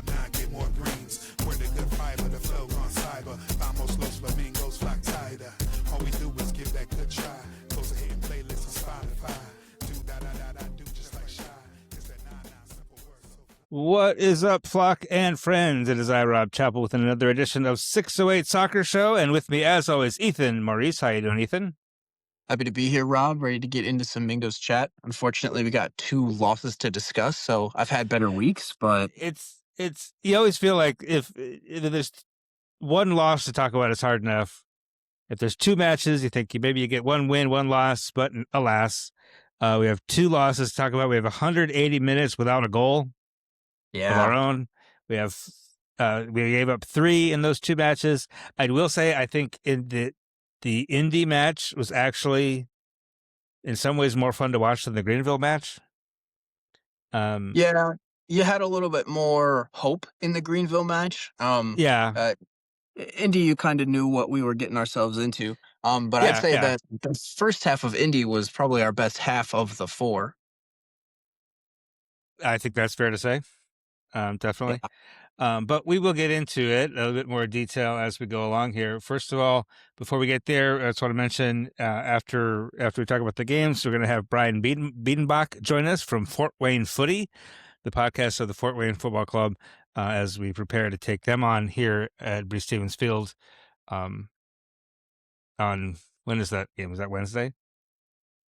up 9, get more greens. We're the good fiber, the flow on cyber. Vamos los flamingos flock tighter. All we do is give that good try. Close a hidden playlist on Spotify. Do da do just like shy. It's that 9 simple words. What is up, flock and friends? It is I, Rob Chappell, with another edition of 608 Soccer Show. And with me, as always, Ethan Maurice. How you doing, Ethan? Happy to be here, Rob. Ready to get into some Mingo's chat. Unfortunately, we got 2 losses to discuss, so I've had better weeks, but It's you always feel like if there's one loss to talk about, it's hard enough. If there's 2 matches, you think maybe you get 1 win, 1 loss, but alas, we have 2 losses to talk about. We have 180 minutes without a goal of our own. We have we gave up 3 in those 2 matches. I will say, I think in the Indy match was actually in some ways more fun to watch than the Greenville match. Yeah, you had a little bit more hope in the Greenville match. Indy, you kind of knew what we were getting ourselves into. But I'd say that the first half of Indy was probably our best half of the 4. I think that's fair to say. Definitely. Yeah. But we will get into it a little bit more detail as we go along here. First of all, before we get there, I just want to mention after we talk about the games, we're going to have Brian Biedenbach join us from Fort Wayne Footy, the podcast of the Fort Wayne Football Club, as we prepare to take them on here at Breese Stevens Field. On when is that game? Is that Wednesday?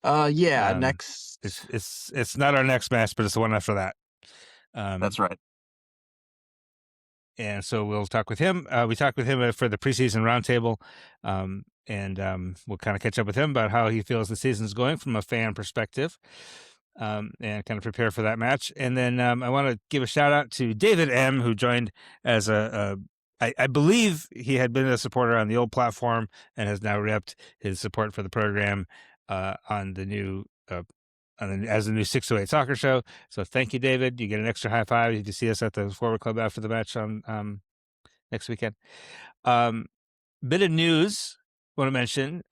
Next. It's not our next match, but it's the one after that. That's right. And so we'll talk with him. We talked with him for the preseason roundtable, and we'll kind of catch up with him about how he feels the season's going from a fan perspective, and kind of prepare for that match. And then I want to give a shout out to David M., who joined as I believe he had been a supporter on the old platform and has now repped his support for the program on the new as the new 608 Soccer Show. So thank you, David. You get an extra high five if you see us at the Forward Club after the match on next weekend. Bit of news I want to mention.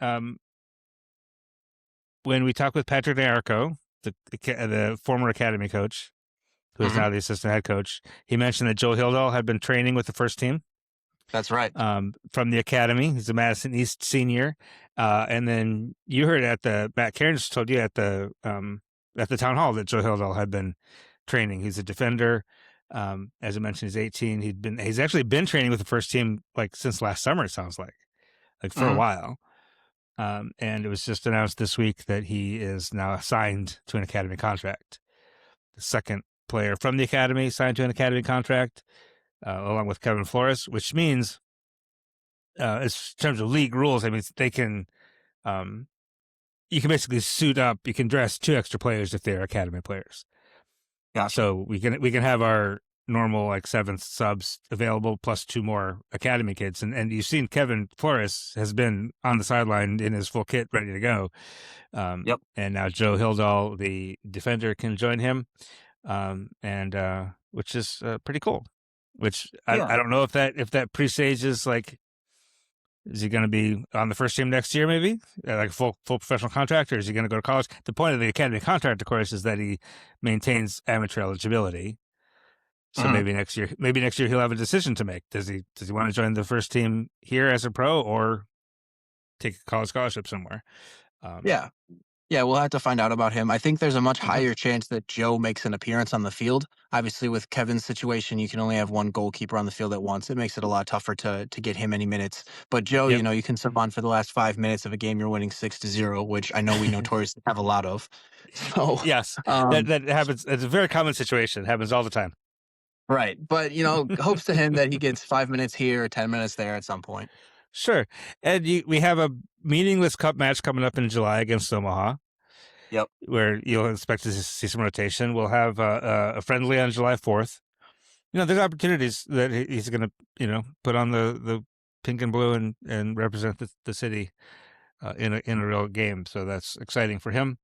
When we talked with Patrick D'Arco, the former academy coach, who is now the assistant head coach, he mentioned that Joe Hildahl had been training with the first team. That's right. From the academy. He's a Madison East senior. And then you heard Matt Cairns told you at the town hall that Joe Hildahl had been training. He's a defender. As I mentioned, he's 18. He's actually been training with the first team like since last summer, it sounds like for a while. And it was just announced this week that he is now signed to an academy contract. The second player from the academy signed to an academy contract. Along with Kevin Flores, which means, in terms of league rules, I mean, they can, you can basically suit up. You can dress 2 extra players if they're academy players. Gotcha. So we can have our normal like 7 subs available plus 2 more academy kids, and you've seen Kevin Flores has been on the sideline in his full kit, ready to go. Yep. And now Joe Hildahl, the defender, can join him, and which is pretty cool. Which I don't know if that presages, like, is he going to be on the first team next year, maybe like a full professional contract, or is he going to go to college? The point of the academy contract, of course, is that he maintains amateur eligibility. So maybe next year he'll have a decision to make. Does he want to join the first team here as a pro or take a college scholarship somewhere? Yeah, we'll have to find out about him. I think there's a much higher chance that Joe makes an appearance on the field. Obviously, with Kevin's situation, you can only have 1 goalkeeper on the field at once. It makes it a lot tougher to get him any minutes. But Joe, you can sub on for the last 5 minutes of a game you're winning 6-0, which I know we notoriously have a lot of. So yes, that happens. It's a very common situation. It happens all the time. Right, but hopes to him that he gets 5 minutes here or 10 minutes there at some point. Sure. And we have a meaningless cup match coming up in July against Omaha. Yep. Where you'll expect to see some rotation. We'll have a friendly on July 4th. There's opportunities that he's going to, put on the pink and blue and represent the city in a real game. So that's exciting for him.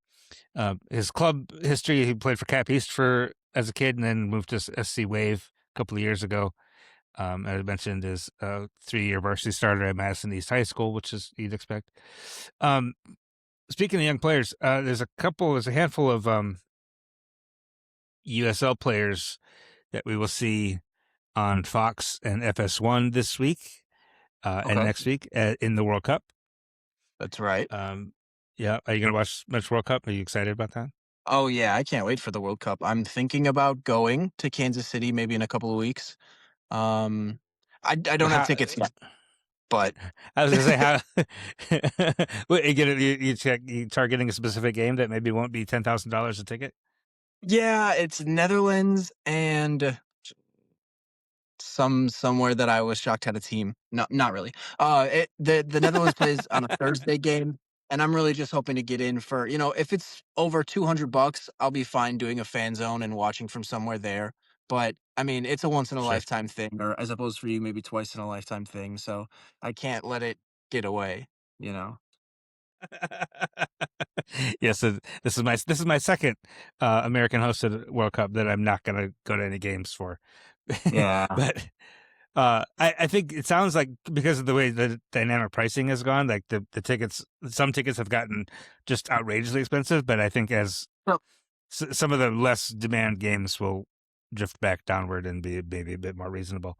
His club history, he played for Cap East as a kid and then moved to SC Wave a couple of years ago. As I mentioned, is a 3-year varsity starter at Madison East High School, which is you'd expect. Speaking of young players, there's a handful of USL players that we will see on Fox and FS1 this week and Okay. next week in the World Cup. That's right. Yeah, are you going to watch much World Cup? Are you excited about that? Oh yeah, I can't wait for the World Cup. I'm thinking about going to Kansas City maybe in a couple of weeks. I don't have How, tickets yet, but I was going to say how. Wait, you targeting a specific game that maybe won't be $10,000 a ticket. yeah, it's Netherlands and somewhere that I was shocked had a team. No, not really. The Netherlands plays on a Thursday game, and I'm really just hoping to get in for, if it's over $200, I'll be fine doing a fan zone and watching from somewhere there. But I mean, it's a once in a Sure. lifetime thing, or as opposed for you, maybe twice in a lifetime thing. So I can't let it get away. You know. Yes, so this is my second American hosted World Cup that I'm not going to go to any games for. Yeah. But I think it sounds like because of the way the dynamic pricing has gone, like the tickets, some tickets have gotten just outrageously expensive. But I think as Well, some of the less demand games will drift back downward and be maybe a bit more reasonable.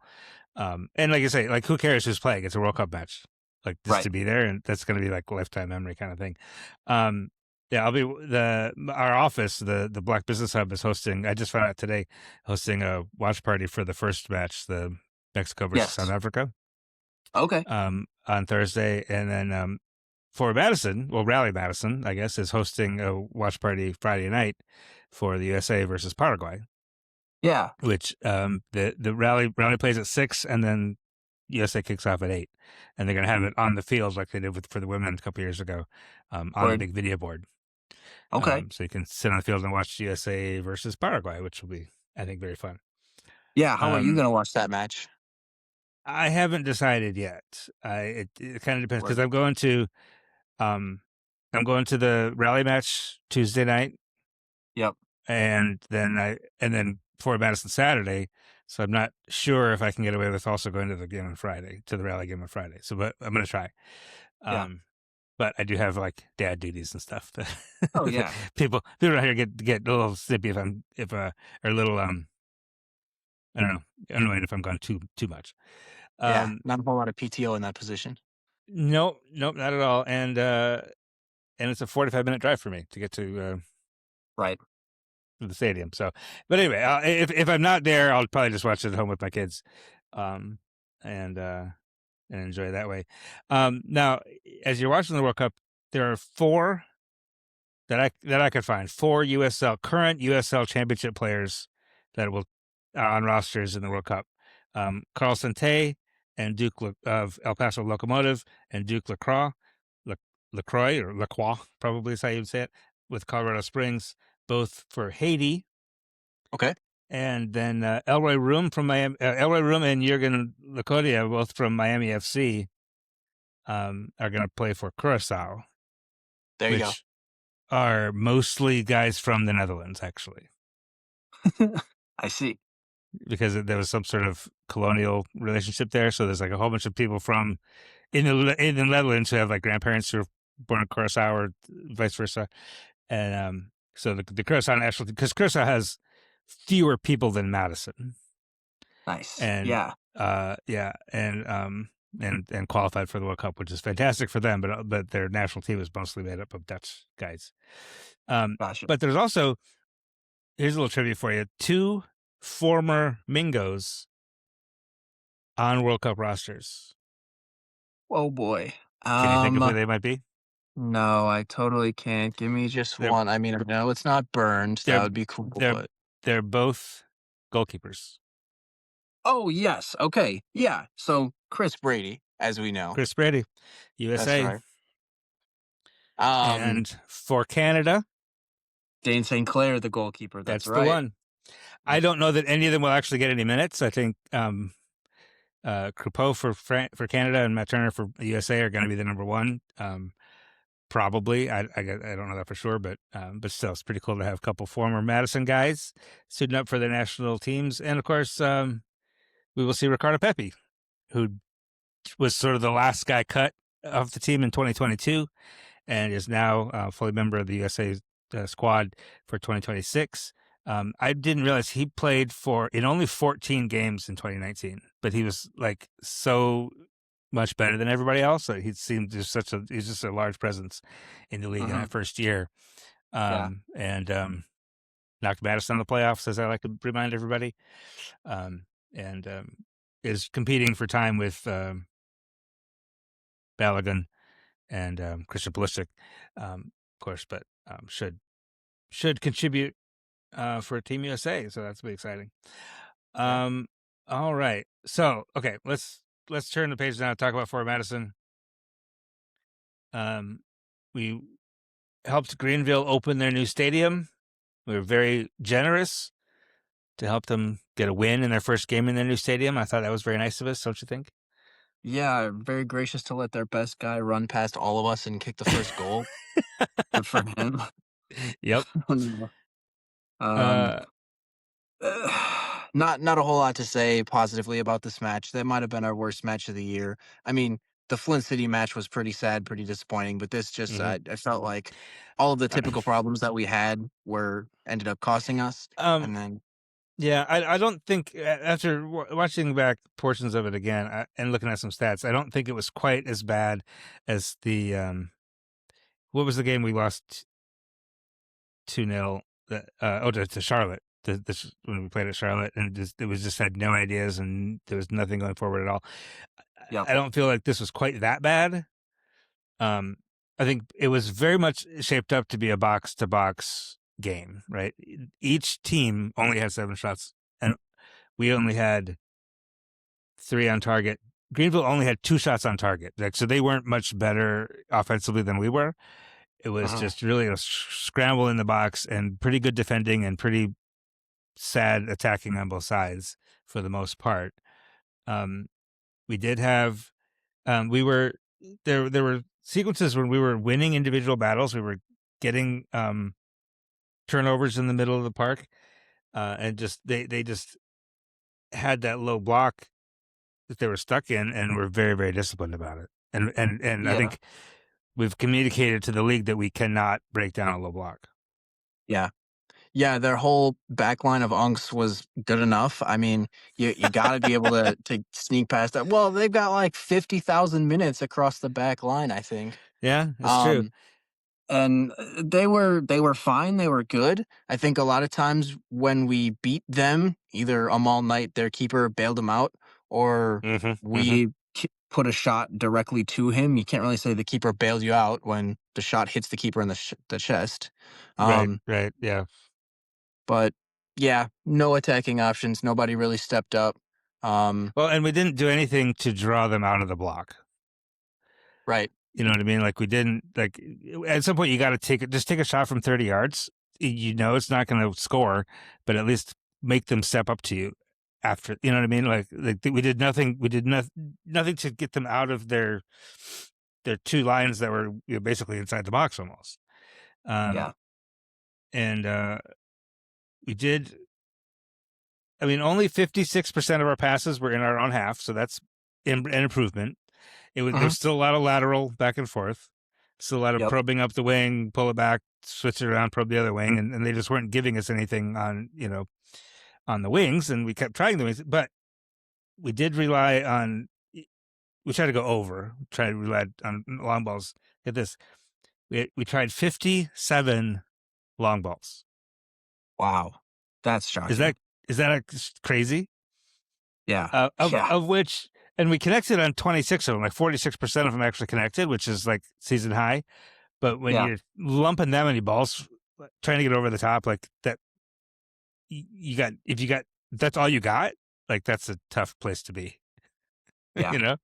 And like you say, like who cares who's playing? It's a World Cup match, like just right. to be there, and that's going to be like a lifetime memory kind of thing. Yeah, I'll be our office, the Black Business Hub is hosting. I just found out today, hosting a watch party for the first match, the Mexico versus South Yes. Africa, Okay. on Thursday, and then Forward Madison, well, Rally Madison, I guess, is hosting a watch party Friday night for the USA versus Paraguay. Yeah. Which the rally plays at 6, and then USA kicks off at 8, and they're going to have it on the field like they did for the women a couple years ago, on the Word. big video board. Okay. So you can sit on the field and watch USA versus Paraguay, which will be, I think, very fun. Yeah. How are you Um, gonna watch that match? I haven't decided yet. It kind of depends because Word. I'm going to the rally match Tuesday night, Yep. and then for Madison Saturday. So I'm not sure if I can get away with also going to the game on Friday, to the rally game on Friday. So, but I'm going to try. Yeah. But I do have like dad duties and stuff that, Oh that yeah. people out here get a little snippy or a little I don't know, annoyed if I'm gone too much. Yeah. Not a whole lot of PTO in that position. Nope, not at all. And it's a 45-minute drive for me to get to Right. the stadium. So, but anyway, if I'm not there, I'll probably just watch it at home with my kids, and enjoy that way. Now, as you're watching the World Cup, there are 4 that I could find, 4 current USL Championship players that will are on rosters in the World Cup. Carl Sante and Duke of El Paso Locomotive, and Duke Lacroix, probably is how you would say it, with Colorado Springs, both for Haiti. Okay. And then Elroy Room from Miami, Elroy Room and Jurgen Lacodia, both from Miami FC, are going to play for Curacao. There you go. Which are mostly guys from the Netherlands, actually, I see. because there was some sort of colonial relationship there. So there's like a whole bunch of people from in the Netherlands who have like grandparents who were born in Curacao or vice versa. And so the Curacao national, because Curacao has fewer people than Madison, Nice. and Yeah. and qualified for the World Cup, which is fantastic for them. But their national team is mostly made up of Dutch guys. Gotcha. But there's also, here's a little trivia for you: 2 former Mingos on World Cup rosters. Oh boy. Can you think of who they might be? No, I totally can't. Give me just They're- one. I mean, no, it's not burned. they're- That would be cool. they're- But They're both goalkeepers. oh yes. Okay. Yeah. So Chris Brady, as we know. Chris Brady, USA. That's right. And for Canada, Dane St. Clair, the goalkeeper. That's right. the one. I don't know that any of them will actually get any minutes. I think Croupeau for Canada and Matt Turner for USA are going to be the number 1. Probably. I don't know that for sure, but still, it's pretty cool to have a couple former Madison guys suiting up for their national teams. And of course, we will see Ricardo Pepi, who was sort of the last guy cut off the team in 2022 and is now fully member of the USA squad for 2026. I didn't realize he played in only 14 games in 2019, but he was like so much better than everybody else. He seemed just he's just a large presence in the league in that first year. Yeah. And knocked Madison in the playoffs, as I like to remind everybody. And is competing for time with Balogun and Christian Pulisic, of course, but should contribute for Team USA, so that's be exciting. Yeah. All right, so okay, let's turn the page now and talk about Forward Madison. We helped Greenville open their new stadium. We were very generous to help them get a win in their first game in their new stadium. I thought that was very nice of us, don't you think? Yeah, very gracious to let their best guy run past all of us and kick the first goal. Good for him. Yep. um, Uh, not a whole lot to say positively about this match. That might have been our worst match of the year. I mean, the Flint City match was pretty sad, pretty disappointing, but this just mhm. I felt like all of the typical problems that we had ended up costing us. um, And then yeah, I don't think after watching back portions of it again and looking at some stats, I don't think it was quite as bad as the what was the game we lost 2-0 to Charlotte. When we played at Charlotte, and it was just had no ideas and there was nothing going forward at all. Yep. I don't feel like this was quite that bad. I think it was very much shaped up to be a box to box game, right? Each team only had 7 shots, and we only had 3 on target. Greenville only had 2 shots on target, like, so they weren't much better offensively than we were. It was just really a scramble in the box and pretty good defending and pretty sad attacking on both sides for the most part. We did have, we were there. There were sequences when we were winning individual battles. We were getting turnovers in the middle of the park, and just they just had that low block that they were stuck in, and were very very disciplined about it. And I Yeah. think we've communicated to the league that we cannot break down a low block. Yeah. Yeah, their whole back line of unks was good enough. I mean, you gotta be able to sneak past that. Well, they've got like 50,000 minutes across the back line, I think. Yeah, it's true. Um, and they were fine, they were good. I think a lot of times when we beat them, either Amal Knight, their keeper, bailed them out, or we put a shot directly to him. You can't really say the keeper bailed you out when the shot hits the keeper in the chest. Right, Um, right, yeah. but yeah, no attacking options. Nobody really stepped up. Well, and we didn't do anything to draw them out of the block. Right. You know what I mean? Like, we didn't, like, at some point you got to just take a shot from 30 yards. You know it's not going to score, but at least make them step up to you after. You know what I mean? Like we did nothing. We did nothing to get them out of their 2 lines that were, you know, basically inside the box almost. Yeah. And we did. I mean, only 56% of our passes were in our own half, so that's an improvement. There's still a lot of lateral back and forth, still a lot of Yep. probing up the wing, pull it back, switch it around, probe the other wing, and they just weren't giving us anything on the wings, and we kept trying the wings, but we did rely on. We tried to go over, try to rely on long balls. Get this, we tried 57 long balls. Wow. That's shocking. Is that crazy? Yeah. Yeah. Of which, and we connected on 26 of them, like 46% of them actually connected, which is like season high. But when Yeah. you're lumping that many balls, trying to get over the top, like that, if you got, that's all you got, like that's a tough place to be, Yeah. you know?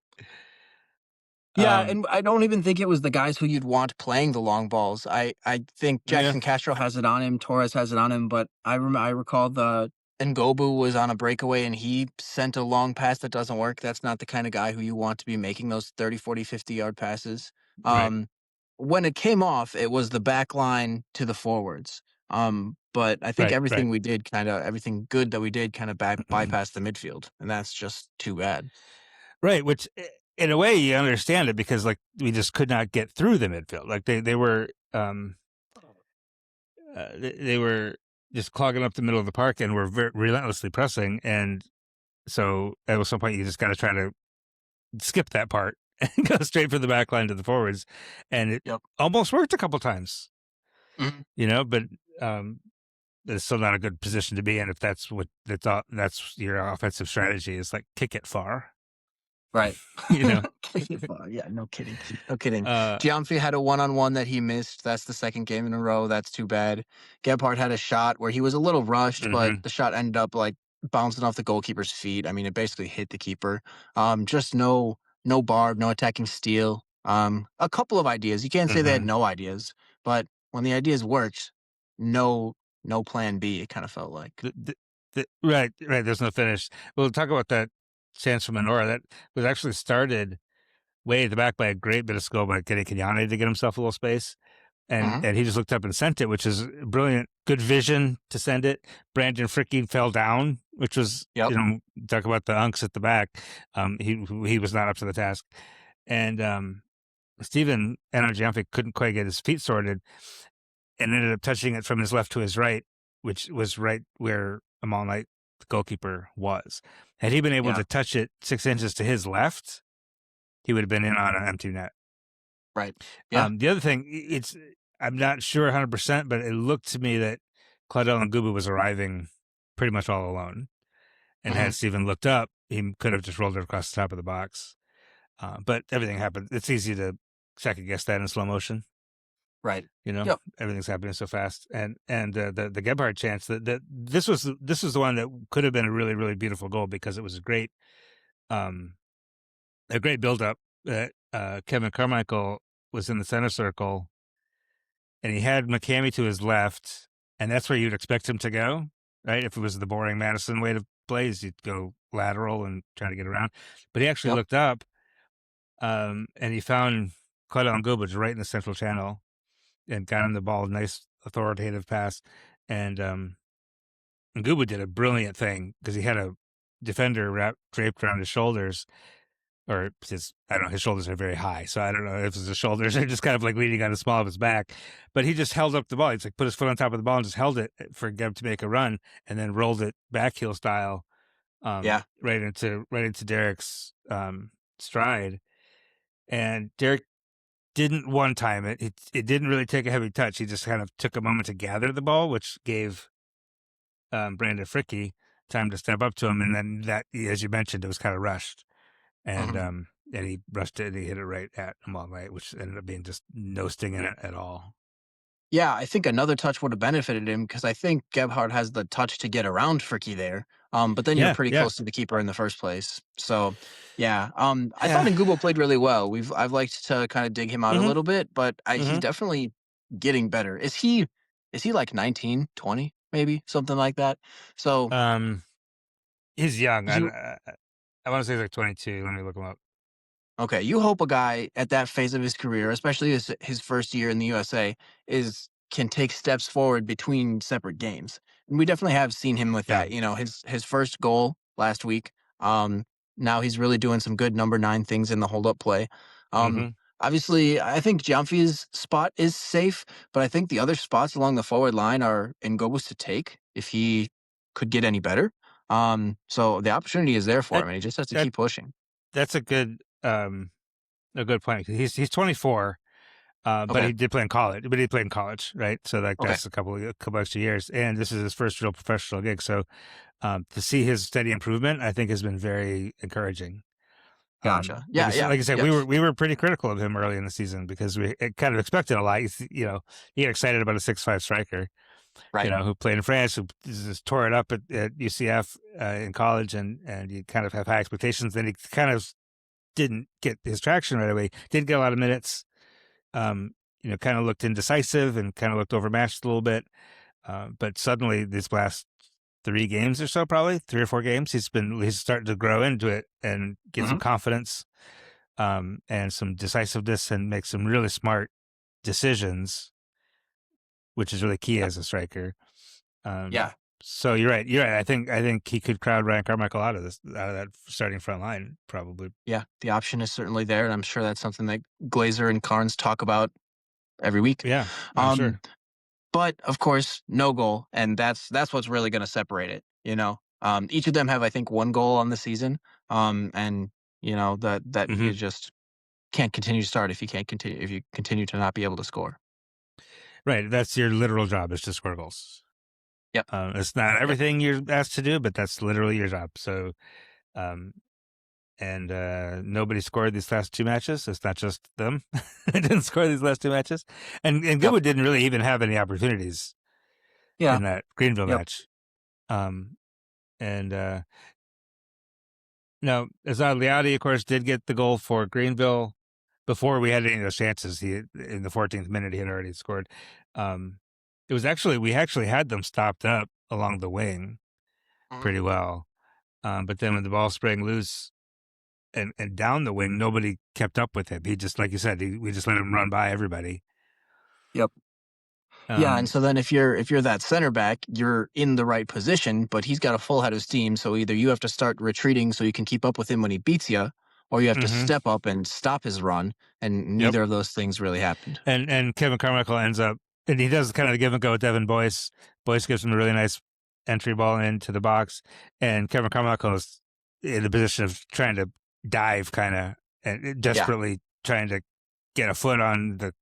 Yeah, Um, and I don't even think it was the guys who you'd want playing the long balls. I think yeah, Jackson Castro has it on him, Torres has it on him, but I recall the Ngobu was on a breakaway and he sent a long pass that doesn't work. That's not the kind of guy who you want to be making those 30, 40, 50-yard passes. right. When it came off, it was the back line to the forwards. But I think Right, right. everything good that we did kind of bypassed the midfield, and that's just too bad. Right, which in a way you understand it because like we just could not get through the midfield. Like they were they were just clogging up the middle of the park, and we're relentlessly pressing. And so at some point, you just got to try to skip that part and go straight for the back line to the forwards. And it Yep. almost worked a couple times, Mhm. but it's still not a good position to be in if that's that's your offensive strategy is like kick it far, Right. you know. Yeah, no kidding. No kidding. Uh, Giamfi had a one-on-one that he missed. That's the second game in a row. That's too bad. Gebhardt had a shot where he was a little rushed, but mhm, the shot ended up like bouncing off the goalkeeper's feet. I mean, it basically hit the keeper. Just no barb, no attacking steal. A couple of ideas. You can't say they had mhm. no ideas, but when the ideas worked, no no plan B, it kind of felt like. Right, right. There's no finish. We'll talk about that chance from Menora that was actually started way at the back by a great bit of skill by getting Kenyane to get himself a little space. And Mhm. and he just looked up and sent it, which is brilliant. Good vision to send it. Brandon Fricke fell down, which was, Yep. talk about the unks at the back. He was not up to the task. And Stephen Giamfi couldn't quite get his feet sorted and ended up touching it from his left to his right, which was right where Amal Knight, the goalkeeper, was. Had he been able Yeah. to touch it 6 inches to his left, he would have been in on an empty net. Right. Yeah. The other thing, I'm not sure 100%, but it looked to me that Claudel Ngubu was arriving pretty much all alone. And Mhm. had Steven looked up, he could have just rolled it across the top of the box. But everything happened. It's easy to second guess that in slow motion. Right. Yep. Everything's happening so fast. And the Gebhardt chance that this was the one that could have been a really, really beautiful goal because it was um, a great buildup that Kevin Carmichael was in the center circle and he had McCamey to his left, and that's where you'd expect him to go, right? If it was the boring Madison way to play, is you'd go lateral and try to get around. But he actually Yep. looked up, and he found Claudio Ngubich right in the central channel and got him the ball, nice authoritative pass. And Ngubu did a brilliant thing because he had a defender draped around his shoulders, or I don't know, his shoulders are very high. So I don't know if it's his shoulders are just kind of like leaning on the small of his back. But he just held up the ball. He's like put his foot on top of the ball and just held it for Geb to make a run and then rolled it back heel style Yeah. right into Derek's stride. And Derek didn't one time it. It didn't really take a heavy touch. He just kind of took a moment to gather the ball, which gave Brandon Fricke time to step up to him. And then that, as you mentioned, it was kind of rushed. Mhm. And he rushed it and he hit it right at Amal Knight, which ended up being just no sting in it at all. Yeah, I think another touch would have benefited him because I think Gebhardt has the touch to get around Fricky there. But then you're Yeah, pretty yeah, close to the keeper in the first place. So, yeah, I thought yeah. Ngubo played really well. I've liked to kind of dig him out a Mm-hmm. little bit, but he's Mm-hmm. definitely getting better. Is he like 19, 20, maybe something like that? So Um, he's young. you I want to say he's like 22. Let me look him up. Okay, you hope a guy at that phase of his career, especially his first year in the USA, is can take steps forward between separate games. And we definitely have seen him with Yeah. that. His first goal last week. Um, Now he's really doing some good number 9 things in the hold up play. Um, Mm-hmm. Obviously, I think Giamfi's spot is safe, but I think the other spots along the forward line are in Gobus to take if he could get any better. So the opportunity is there for That him, and he just has to that keep pushing. that's a good point. He's 24. But Okay. he did play in college. But he played in college, right? So like Okay. that's a couple extra years, and this is his first real professional gig. So to see his steady improvement, I think has been very encouraging. Gotcha. Like Yeah, yeah. I said, Yep. we were pretty critical of him early in the season because we kind of expected a lot. You get excited about a 6'5" striker, Right. who played in France, who just tore it up at UCF in college, and you kind of have high expectations. Then he kind of didn't get his traction right away. Didn't get a lot of minutes. Kind of looked indecisive and kind of looked overmatched a little bit. But suddenly, these last 3 games or so, probably 3 or 4 games, he's starting to grow into it and get some Mhm. confidence, and some decisiveness and make some really smart decisions, which is really key Yep. as a striker. Um, Yeah. so you're right. You're right. I think he could crowd Ryan Carmichael out of that starting front line probably. Yeah. The option is certainly there, and I'm sure that's something that Glazer and Carnes talk about every week. Yeah, I'm Um, sure. But of course, no goal, and that's what's really going to separate it. Each of them have, I think, one goal on the season, and that Hmm. you just can't continue to start if you continue to not be able to score. Right. That's your literal job, is to score goals. Yep. It's not Yep. everything you're asked to do, but that's literally your job. So, and nobody scored these last two matches. It's not just them. They didn't score these last two matches. And Yep. Goodwood didn't really even have any opportunities Yeah. in that Greenville Yep. match. And no, Azad Liadi, of course, did get the goal for Greenville before we had any of those chances. He, in the 14th minute, he had already scored. We actually had them stopped up along the wing Mhm. pretty well. But then when the ball sprang loose and down the wing, nobody kept up with him. He just, like you said, we just let him run by everybody. Yep. Yeah, and Um, so then if you're that center back, you're in the right position, but he's got a full head of steam. So either you have to start retreating so you can keep up with him when he beats you, or you have to mm-hmm. step up and stop his run. And Yep. neither of those things really happened. And Kevin Carmichael ends up, and he does kind of give and go with Devin Boyce. Boyce gives him a really nice entry ball into the box, and Kevin Carmichael is in the position of trying to dive, kind of, and desperately trying to get a foot on the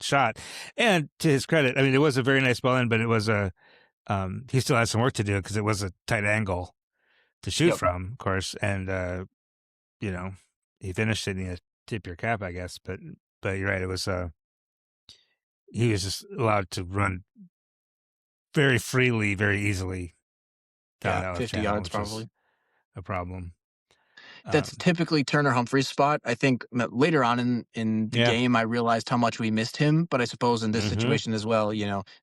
shot. And to his credit, I mean, it was a very nice ball in, but it was he still had some work to do because it was a tight angle to shoot Yep. from, of course, and he finished it, and you tip your cap, I guess. But you're right, it was he was just allowed to run very freely, very easily down Yeah, that left 50 channel, yards which is probably. a problem. That's Um, typically Turner Humphrey's spot. I think later on in the yeah. game, I realized how much we missed him. But I suppose in this Mm-hmm. situation as well,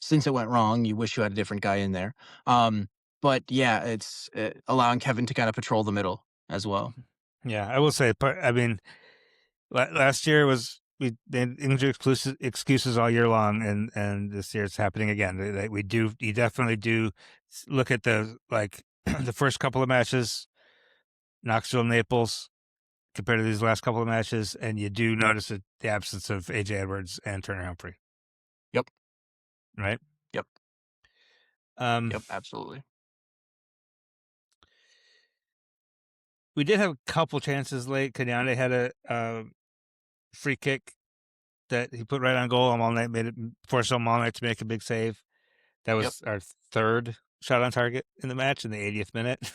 since it went wrong, you wish you had a different guy in there. But yeah, it's allowing Kevin to kind of patrol the middle as well. Yeah, I will say. I mean, last year was we had injury excuses all year long, and this year it's happening again. You definitely do look at the the first couple of matches, Knoxville, Naples, compared to these last couple of matches, and you do notice the absence of AJ Edwards and Turner Humphrey. Yep. Right. Yep. Um, Yep. Absolutely. we did have a couple chances late. Kanyane had a free kick that he put right on goal. Amalnight forced Amalnight to make a big save. That Yep. was our third shot on target in the match in the 80th minute.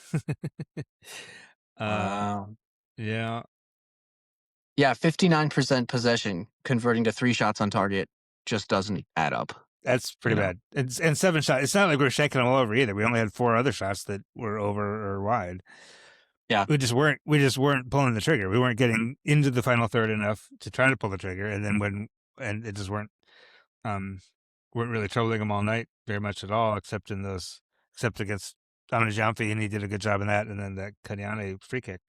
Wow. Yeah, Yeah, 59% possession, converting to 3 shots on target just doesn't add up. that's pretty bad. And 7 shots. It's not like we're shaking them all over either. We only had 4 other shots that were over or wide. Yeah. We just weren't pulling the trigger. We weren't getting into the final third enough to try to pull the trigger. And then it just weren't really troubling them all night very much at all, except against Anna Jamfi, and he did a good job in that. And then that Kanyane free kick.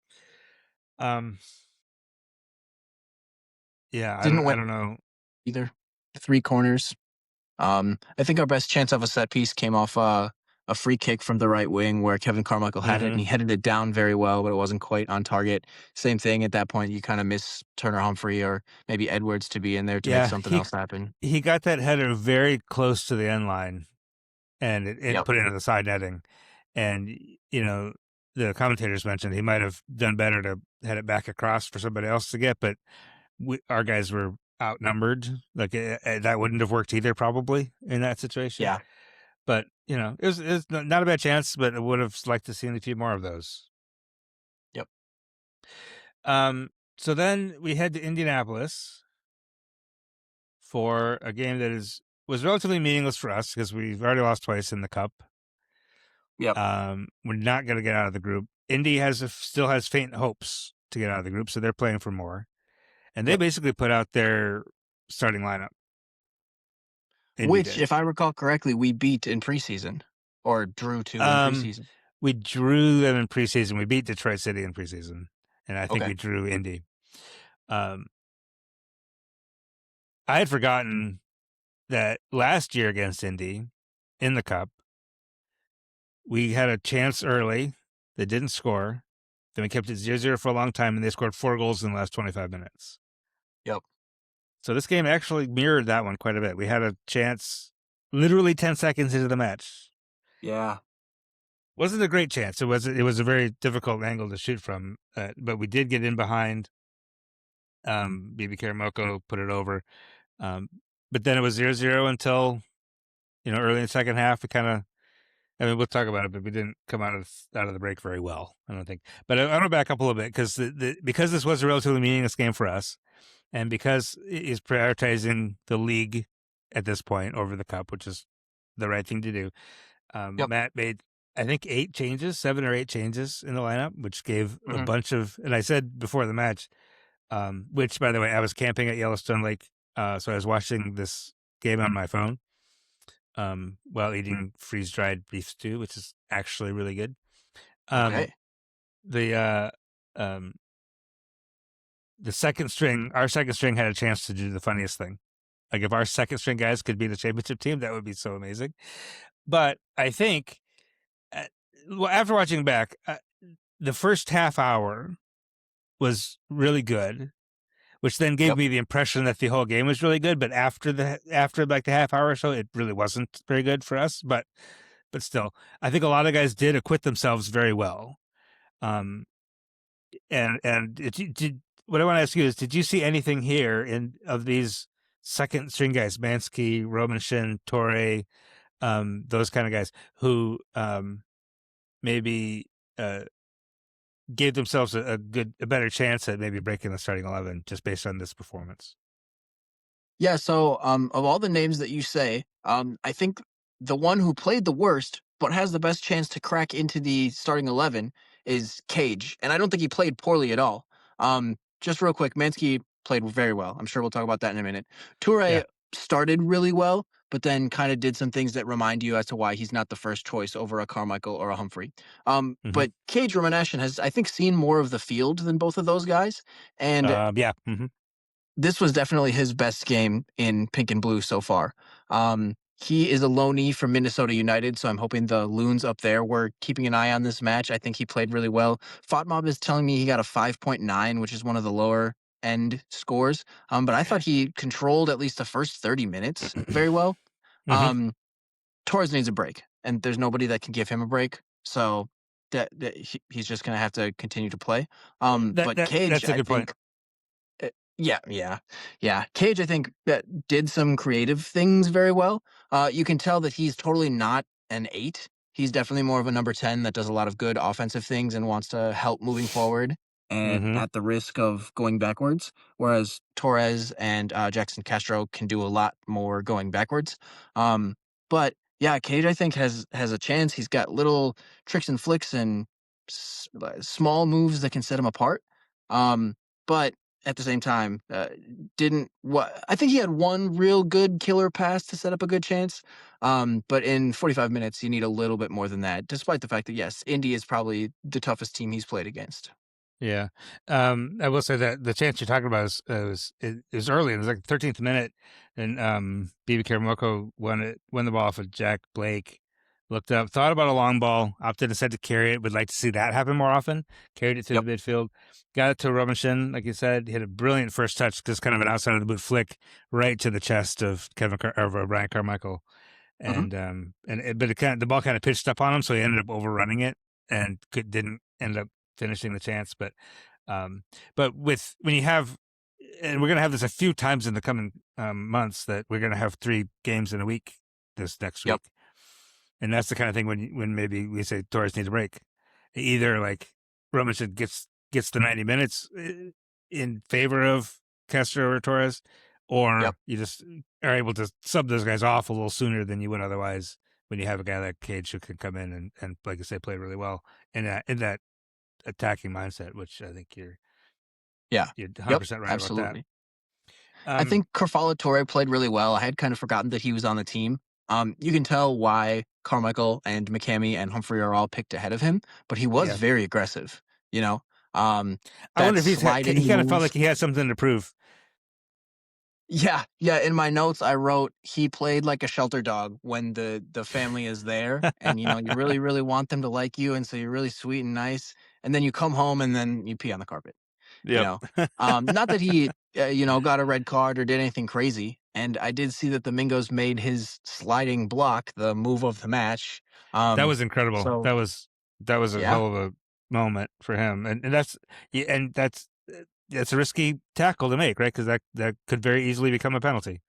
Yeah, I Didn't win don't know. either. 3 corners. I think our best chance of a set piece came off a free kick from the right wing where Kevin Carmichael had it, and he headed it down very well, but it wasn't quite on target. Same thing at that point. You kind of miss Turner Humphrey or maybe Edwards to be in there to make something else happen. He got that header very close to the end line, and it put it into the side netting. And the commentators mentioned he might have done better to head it back across for somebody else to get, but our guys were outnumbered. Like that wouldn't have worked either, probably in that situation. Yeah. But it was not a bad chance, but I would have liked to see a few more of those. Yep. So then we head to Indianapolis for a game that was relatively meaningless for us because we've already lost twice in the cup. Yep. We're not going to get out of the group. Indy still has faint hopes to get out of the group, so they're playing for more. And they basically put out their starting lineup. Which, if I recall correctly, we beat in preseason or drew to in preseason. We drew them in preseason. We beat Detroit City in preseason, and I think Okay. we drew Indy. I had forgotten that last year against Indy in the cup, we had a chance early. They didn't score. Then we kept it 0-0 for a long time, and they scored 4 goals in the last 25 minutes. Yep. So this game actually mirrored that one quite a bit. We had a chance literally 10 seconds into the match. Yeah. Wasn't a great chance. It was a very difficult angle to shoot from, but we did get in behind. BB Karamoko put it over. But then it was 0-0 until, early in the second half. We kind of, we'll talk about it, but we didn't come out of the break very well, I don't think. But I want to back up a little bit because this was a relatively meaningless game for us, and because he's prioritizing the league at this point over the cup, which is the right thing to do. Yep. Matt made, I think, 7 or 8 changes in the lineup, which gave a Mhm. bunch of. And I said before the match, which, by the way, I was camping at Yellowstone Lake, so I was watching this game on my phone while eating freeze-dried beef stew, which is actually really good. Okay. The second string, our second string had a chance to do the funniest thing. Like, if our second string guys could be the championship team, that would be so amazing. But I think, after watching back, the first half hour was really good, which then gave Yep. me the impression that the whole game was really good. But after like the half hour or so, it really wasn't very good for us. But still, I think a lot of guys did acquit themselves very well. And what I want to ask you is, did you see anything here of these second string guys, Mansky, Romanshin, Torre, those kind of guys who maybe gave themselves a better chance at maybe breaking the starting 11 just based on this performance? Yeah, so of all the names that you say, I think the one who played the worst but has the best chance to crack into the starting 11 is Cage, and I don't think he played poorly at all. Just real quick, Mansky played very well. I'm sure we'll talk about that in a minute. Yeah. Toure started really well, but then kind of did some things that remind you as to why he's not the first choice over a Carmichael or a Humphrey. Mm-hmm. But Cage Romanashin has, I think, seen more of the field than both of those guys, and Yeah. Mm-hmm. this was definitely his best game in pink and blue so far. He is a loanee from Minnesota United, so I'm hoping the Loons up there were keeping an eye on this match. I think he played really well. FOTMob is telling me he got a 5.9, which is one of the lower end scores. But I thought he controlled at least the first 30 minutes very well. Mm-hmm. Torres needs a break, and there's nobody that can give him a break. So he's just going to have to continue to play. But Cage, That's a I good point. think, yeah. Cage, I think, did some creative things very well. You can tell that he's totally not an 8. He's definitely more of a number 10 that does a lot of good offensive things and wants to help moving forward and Mm-hmm. at the risk of going backwards. Whereas Torres and Jackson Castro can do a lot more going backwards. But yeah, Cage, I think, has a chance. He's got little tricks and flicks and small moves that can set him apart. But at the same time, didn't what I think he had one real good killer pass to set up a good chance. But in 45 minutes, you need a little bit more than that, despite the fact that, yes, Indy is probably the toughest team he's played against. Yeah. I will say that the chance you're talking about is early. It was like the 13th minute, and BB Karamoko won the ball off of Jack Blake. Looked up, thought about a long ball, opted instead to carry it. Would like to see that happen more often. Carried it to Yep. the midfield, got it to Romanshin, like you said. He had a brilliant first touch, just kind of an outside of the boot flick right to the chest of Brian Carmichael, Mhm. but the ball kind of pitched up on him, so he ended up overrunning it and didn't end up finishing the chance. But when you have, and we're going to have this a few times in the coming months, that we're going to have 3 games in a week this next Yep. week. And that's the kind of thing when maybe we say Torres needs a break. Either like Romanshin gets the 90 minutes in favor of Castro or Torres, or Yep. you just are able to sub those guys off a little sooner than you would otherwise when you have a guy like Cage who can come in and like I say, play really well in that attacking mindset, which I think you're Yeah. 100% right about that. Absolutely. I think Carfala Torre played really well. I had kind of forgotten that he was on the team. You can tell why Carmichael and McCamey and Humphrey are all picked ahead of him, but he was Yeah. very aggressive. You know, I that wonder if he sliding kind of felt move. like he had something to prove. Yeah. In my notes, I wrote he played like a shelter dog when the family is there, and you really really want them to like you, and so you're really sweet and nice, and then you come home and then you pee on the carpet. Yep. Not that he got a red card or did anything crazy. And I did see that the Mingos made his sliding block the move of the match. That was incredible. So That was a yeah, hell of a moment for him, and that's yeah, and that's a risky tackle to make, right? Because that could very easily become a penalty,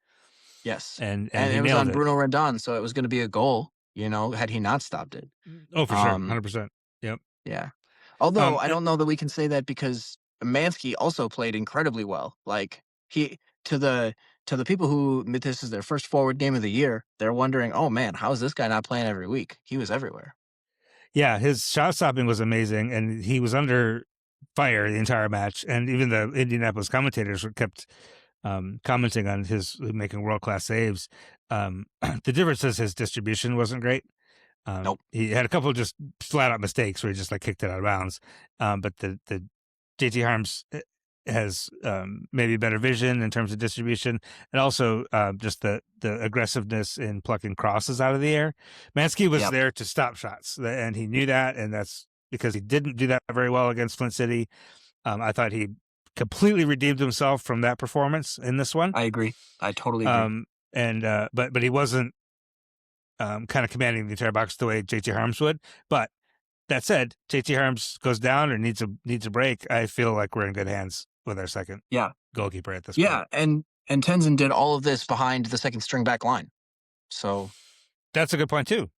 yes, and and he it was nailed on it. Bruno Rendon, so it was going to be a goal. Had he not stopped it. Oh, for sure, Um, 100%. Yep. yeah. Although I And don't know that we can say that because Mansky also played incredibly well. Like he to the to the people who admit this is their first forward game of the year, they're wondering, oh man, how is this guy not playing every week? He was everywhere. yeah, his shot stopping was amazing, and he was under fire the entire match. And even the Indianapolis commentators kept commenting on his making world class saves. The difference is his distribution wasn't great. Nope. He had a couple of just flat out mistakes where he just like kicked it out of bounds. But the JT Harms has maybe better vision in terms of distribution, and also just the aggressiveness in plucking crosses out of the air. Mansky was Yep. there to stop shots, and he knew that, and that's because he didn't do that very well against Flint City. I thought he completely redeemed himself from that performance in this one. I agree. I totally agree. But he wasn't kind of commanding the entire box the way JT Harms would. But that said, JT Harms goes down or needs a break. I feel like we're in good hands with our second Yeah. goalkeeper at this Yeah. point. And Tenzin did all of this behind the second string back line. So That's a good point too.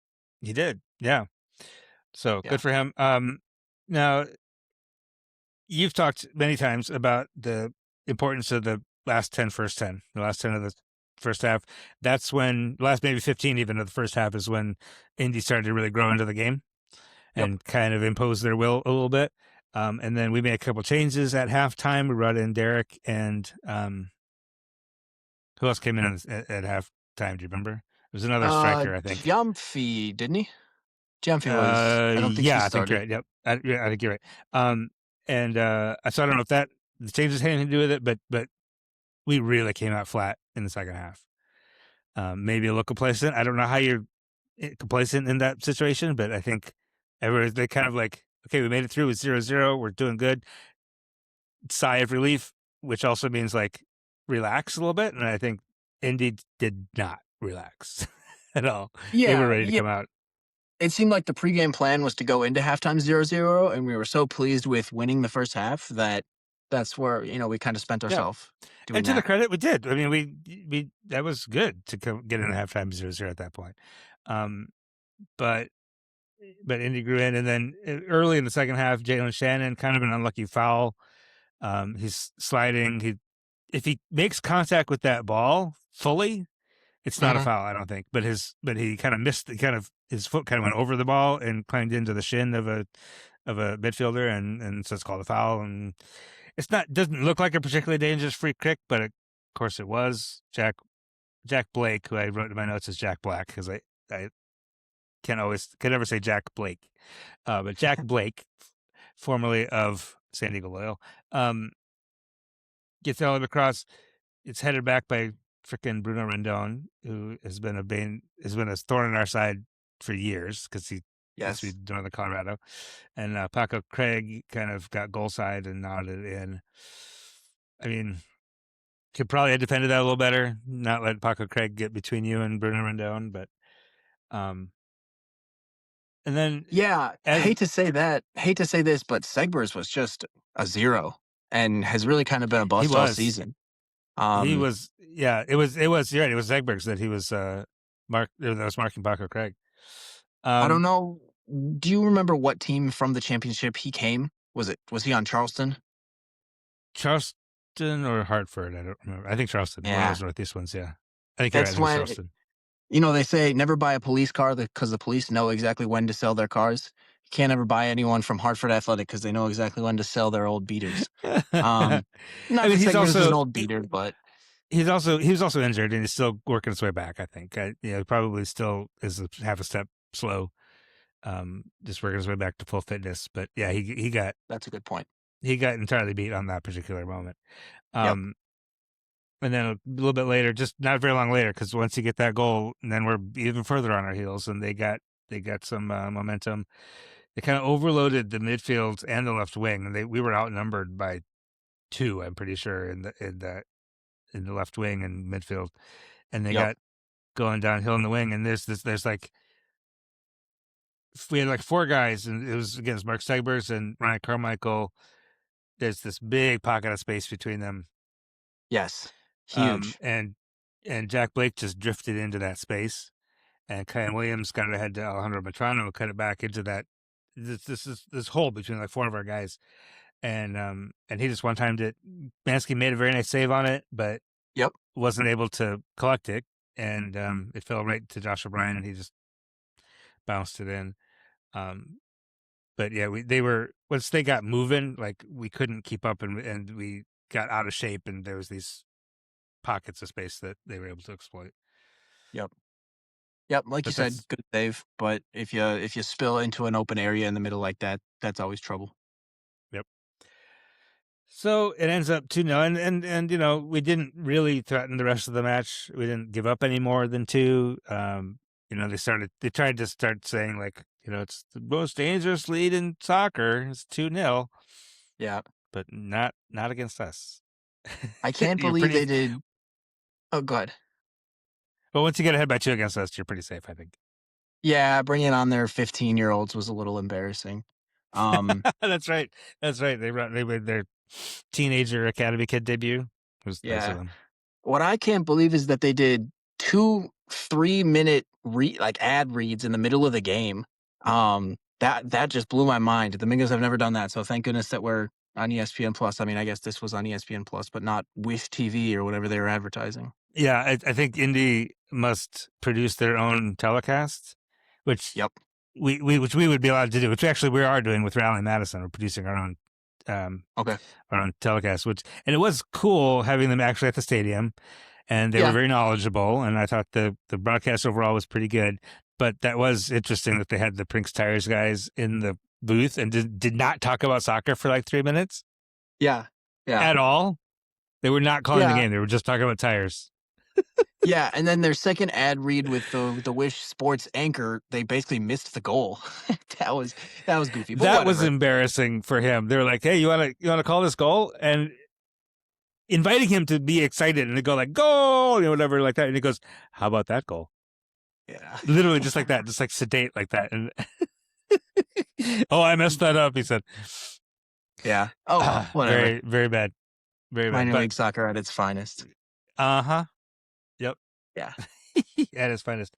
He did. Yeah. So yeah. good for him. Now you've talked many times about the importance of the last 10 first 10, the last 10 of the first half. That's when last maybe 15 even of the first half is when Indy started to really grow into the game and kind of impose their will a little bit. And then we made a couple changes at halftime. We brought in Derek and who else came in at halftime? Do you remember? It was another striker, I think. Gyamfi, didn't he? Gyamfi was. I don't think he I think started. you're right. Yep, I think you're right. So I don't know if that the changes had anything to do with it, but we really came out flat in the second half. Maybe a little complacent. I don't know how you're complacent in that situation, but I think they kind of like, okay, we made it through with 0-0. We're doing good. Sigh of relief, which also means like relax a little bit. And I think Indy did not relax at all. They were ready to come out. It seemed like the pregame plan was to go into halftime 0-0, and we were so pleased with winning the first half that's where we kind of spent ourselves doing And to that. the credit, we did. I mean, we that was good to get into halftime 0-0 at that point. But Indy grew in, and then early in the second half, Jalen Shannon, kind of an unlucky foul. He's sliding. If he makes contact with that ball fully, it's not a foul, I don't think. But he kind of missed. His foot kind of went over the ball and clanged into the shin of a midfielder, and so it's called a foul. And doesn't look like a particularly dangerous free kick, but of course it was. Jack Blake, who I wrote in my notes as Jack Black because I can never say Jack Blake, but Jack Blake, formerly of San Diego Loyal, gets the olive across. It's headed back by frickin' Bruno Rendon, who has been a thorn in our side for years because he used to be Northern Colorado, and Paco Craig kind of got goal side and nodded in. I mean, could probably have defended that a little better, not let Paco Craig get between you and Bruno Rendon, but and then hate to say this, but Segbers was just a zero and has really kind of been a bust all season. He was, yeah. It was. You're right. It was Zegbergs that he was that was marking Paco Craig. I don't know. Do you remember what team from the championship he came? Was he on Charleston? Charleston or Hartford? I don't remember. I think Charleston. Yeah. One of those Northeast ones. Yeah, I think that's when Charleston. They say never buy a police car because the police know exactly when to sell their cars. You can't ever buy anyone from Hartford Athletic because they know exactly when to sell their old beaters. Not he's also an old beater, but he was also injured and he's still working his way back. I think probably still is half a step slow, just working his way back to full fitness. But yeah, he got that's a good point. He got entirely beat on that particular moment. And then a little bit later, just not very long later, because once you get that goal, and then we're even further on our heels, and they got some momentum. They kind of overloaded the midfield and the left wing, and we were outnumbered by two, I'm pretty sure, in the left wing and midfield, and they Yep. got going downhill in the wing. And we had like four guys, and it was against Mark Segbers and Ryan Carmichael. There's this big pocket of space between them. Yes. Huge. And Jack Blake just drifted into that space, and Kyan Williams got it ahead to Alejandro Matrano, cut it back into that this hole between like four of our guys, and he just one timed it. Mansky made a very nice save on it, but Yep. wasn't able to collect it, and it fell right to Josh O'Brien, and he just bounced it in. But yeah, they were once they got moving, like we couldn't keep up, and we got out of shape, and there was these pockets of space that they were able to exploit. Yep. Yep. Like But you said, good save. But if you spill into an open area in the middle like that, that's always trouble. Yep. So it ends up 2-0, and we didn't really threaten the rest of the match. We didn't give up any more than two. They tried to start saying like, it's the most dangerous lead in soccer. It's 2-0. Yeah. But not against us. I can't believe they did. Oh, go ahead. Well, once you get ahead by 2 against us, you're pretty safe, I think. Yeah, bringing on their 15-year-olds was a little embarrassing. That's right. They made their teenager academy kid debut. It was nice of them. What I can't believe is that they did 2 3-minute ad reads in the middle of the game. That just blew my mind. The Mingos have never done that, so thank goodness that we're on ESPN Plus. I mean, I guess this was on ESPN Plus, but not Wish TV or whatever they were advertising. Yeah, I think Indy must produce their own telecast, which we would be allowed to do, which actually we are doing with Forward Madison. We're producing our own our own telecast, and it was cool having them actually at the stadium, and they were very knowledgeable, and I thought the broadcast overall was pretty good. But that was interesting that they had the Prinks Tires guys in the booth and did not talk about soccer for like 3 minutes. Yeah. At all. They were not calling the game. They were just talking about tires. Yeah, and then their second ad read with the Wish Sports anchor, they basically missed the goal. that was goofy. But that was embarrassing for him. They were like, "Hey, you want to call this goal?" And inviting him to be excited and to go like goal, whatever like that. And he goes, "How about that goal?" Yeah, literally just like that, just like sedate like that. And oh, I messed that up. He said, "Yeah, oh, whatever." Very, very bad. Very bad. Minor league soccer at its finest. Yep. Yeah. At its finest.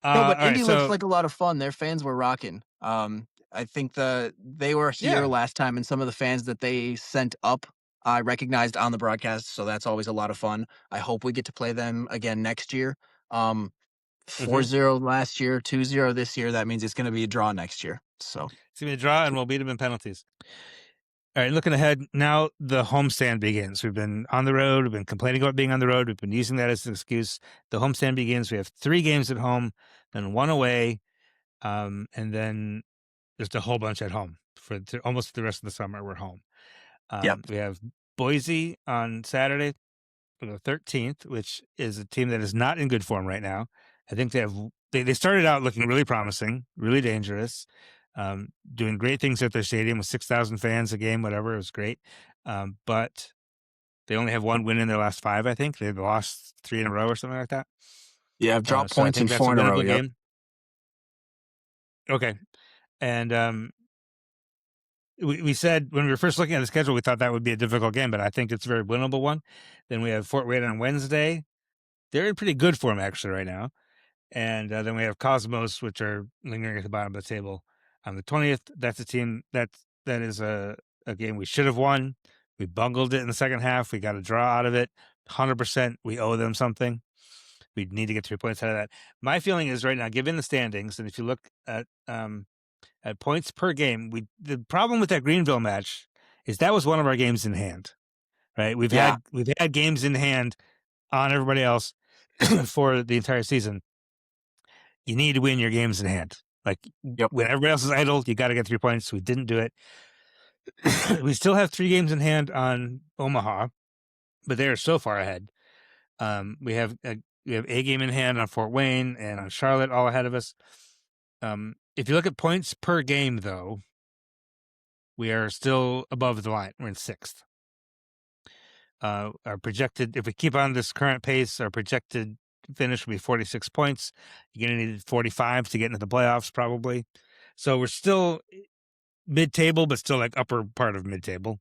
No, but Indy looks like a lot of fun. Their fans were rocking. I think they were here last time, and some of the fans that they sent up I recognized on the broadcast, so that's always a lot of fun. I hope we get to play them again next year. 4-0 last year, 2-0 this year. That means it's going to be a draw next year. So it's going to be a draw, and we'll beat them in penalties. All right, looking ahead, now the homestand begins. We've been on the road. We've been complaining about being on the road. We've been using that as an excuse. The homestand begins. We have 3 games at home, then 1 away, and then just a whole bunch at home for almost the rest of the summer. We're home. We have Boise on Saturday, the 13th, which is a team that is not in good form right now. I think they started out looking really promising, really dangerous. Doing great things at their stadium with 6,000 fans a game, whatever. It was great. But they only have 1 win in their last 5, I think. They've lost 3 in a row or something like that. Yeah, I've dropped points in 4 in a row. Yep. Okay. And we said when we were first looking at the schedule, we thought that would be a difficult game, but I think it's a very winnable one. Then we have Fort Wayne on Wednesday. They're in pretty good form, actually, right now. And then we have Cosmos, which are lingering at the bottom of the table. On the 20th, that's a team that is a game we should have won. We bungled it in the second half. We got a draw out of it. 100%. We owe them something. We need to get 3 points out of that. My feeling is right now, given the standings, and if you look at points per game, the problem with that Greenville match is that was one of our games in hand. Right? We've had games in hand on everybody else for the entire season. You need to win your games in hand. Like when everybody else is idle, you got to get 3 points. We didn't do it. We still have 3 games in hand on Omaha, but they are so far ahead. We have a game in hand on Fort Wayne and on Charlotte, all ahead of us. If you look at points per game, though, we are still above the line. We're in 6th. Our projected, if we keep on this current pace, our projected finish will be 46 points. You're going to need 45 to get into the playoffs, probably. So we're still mid-table, but still like upper part of mid-table.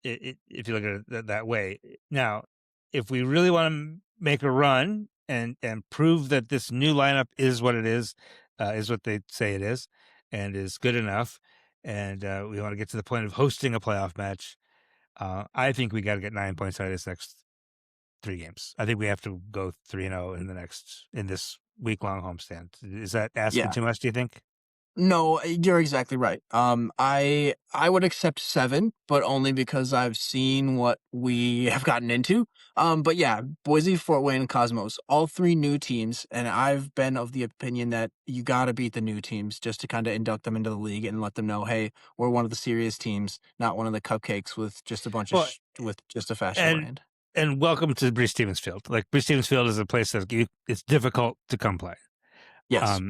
If you look at it that way. Now, if we really want to make a run and prove that this new lineup is what it is what they say it is, and is good enough, and we want to get to the point of hosting a playoff match, I think we got to get 9 points out of this next 3 games. I think we have to go 3-0 in this week-long homestand. Is that asking Yeah. too much, do you think? No, you're exactly right. I would accept 7, but only because I've seen what we have gotten into. But yeah, Boise, Fort Wayne, Cosmos, all 3 new teams, and I've been of the opinion that you got to beat the new teams just to kind of induct them into the league and let them know, hey, we're one of the serious teams, not one of the cupcakes with just a bunch of Well, with just a fashion and brand. and welcome to Bruce Stevens Field. Like, Bruce Stevens Field is a place that it's difficult to come play. Yes.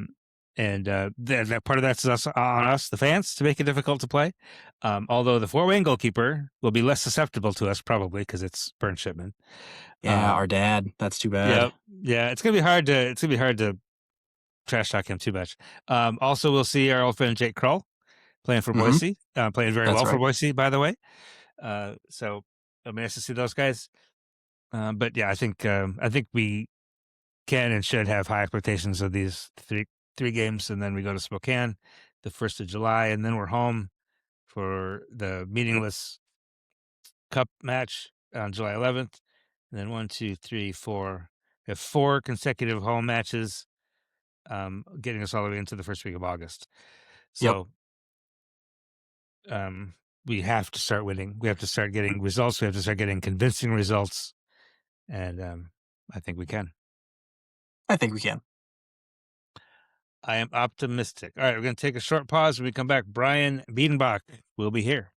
And that part of that's on us, the fans, to make it difficult to play. Although the Fort Wayne goalkeeper will be less susceptible to us, probably, because it's Bernd Shipman. Yeah, our dad. That's too bad. Yeah, it's gonna be hard to trash talk him too much. Also, we'll see our old friend Jake Krull playing for Boise, playing very That's well for right. Boise, by the way. So it'll be nice to see those guys. But yeah, I think we can and should have high expectations of these three games, and then we go to Spokane the 1st of July, and then we're home for the meaningless cup match on July 11th. And then 1, 2, 3, 4. We have 4 consecutive home matches, getting us all the way into the first week of August. Yep. So we have to start winning. We have to start getting results. We have to start getting convincing results. And I think we can. I think we can. I am optimistic. All right, we're going to take a short pause. When we come back, Brian Biedenbach will be here.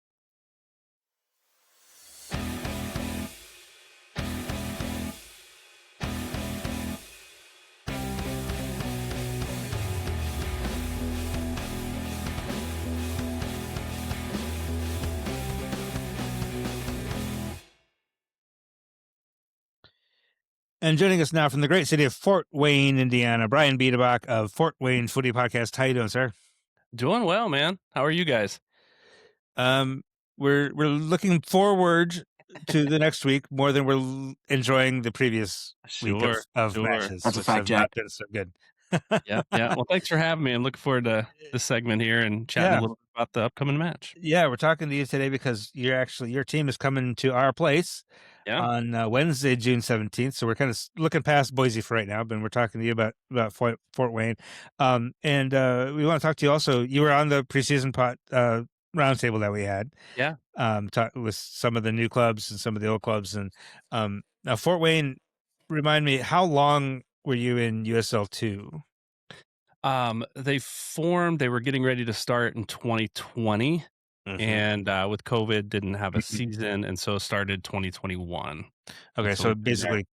And joining us now from the great city of Fort Wayne, Indiana, Brian Biedenbach of Fort Wayne Footy Podcast. How you doing, sir? Doing well, man. How are you guys? We're looking forward to the next week more than we're enjoying the previous week of matches, That's a which fact, have Jack. not been so good. Yeah. Well, thanks for having me. I'm looking forward to this segment here and chatting a little bit about the upcoming match. Yeah, we're talking to you today because your team is coming to our place on Wednesday, June 17th. So we're kind of looking past Boise for right now, but we're talking to you about Fort Wayne. And we want to talk to you also. You were on the preseason roundtable that we had. Yeah. Talk with some of the new clubs and some of the old clubs. And now Fort Wayne, remind me, how long were you in USL 2? They were getting ready to start in 2020, and with COVID didn't have a season, and so started 2021. Okay, so basically,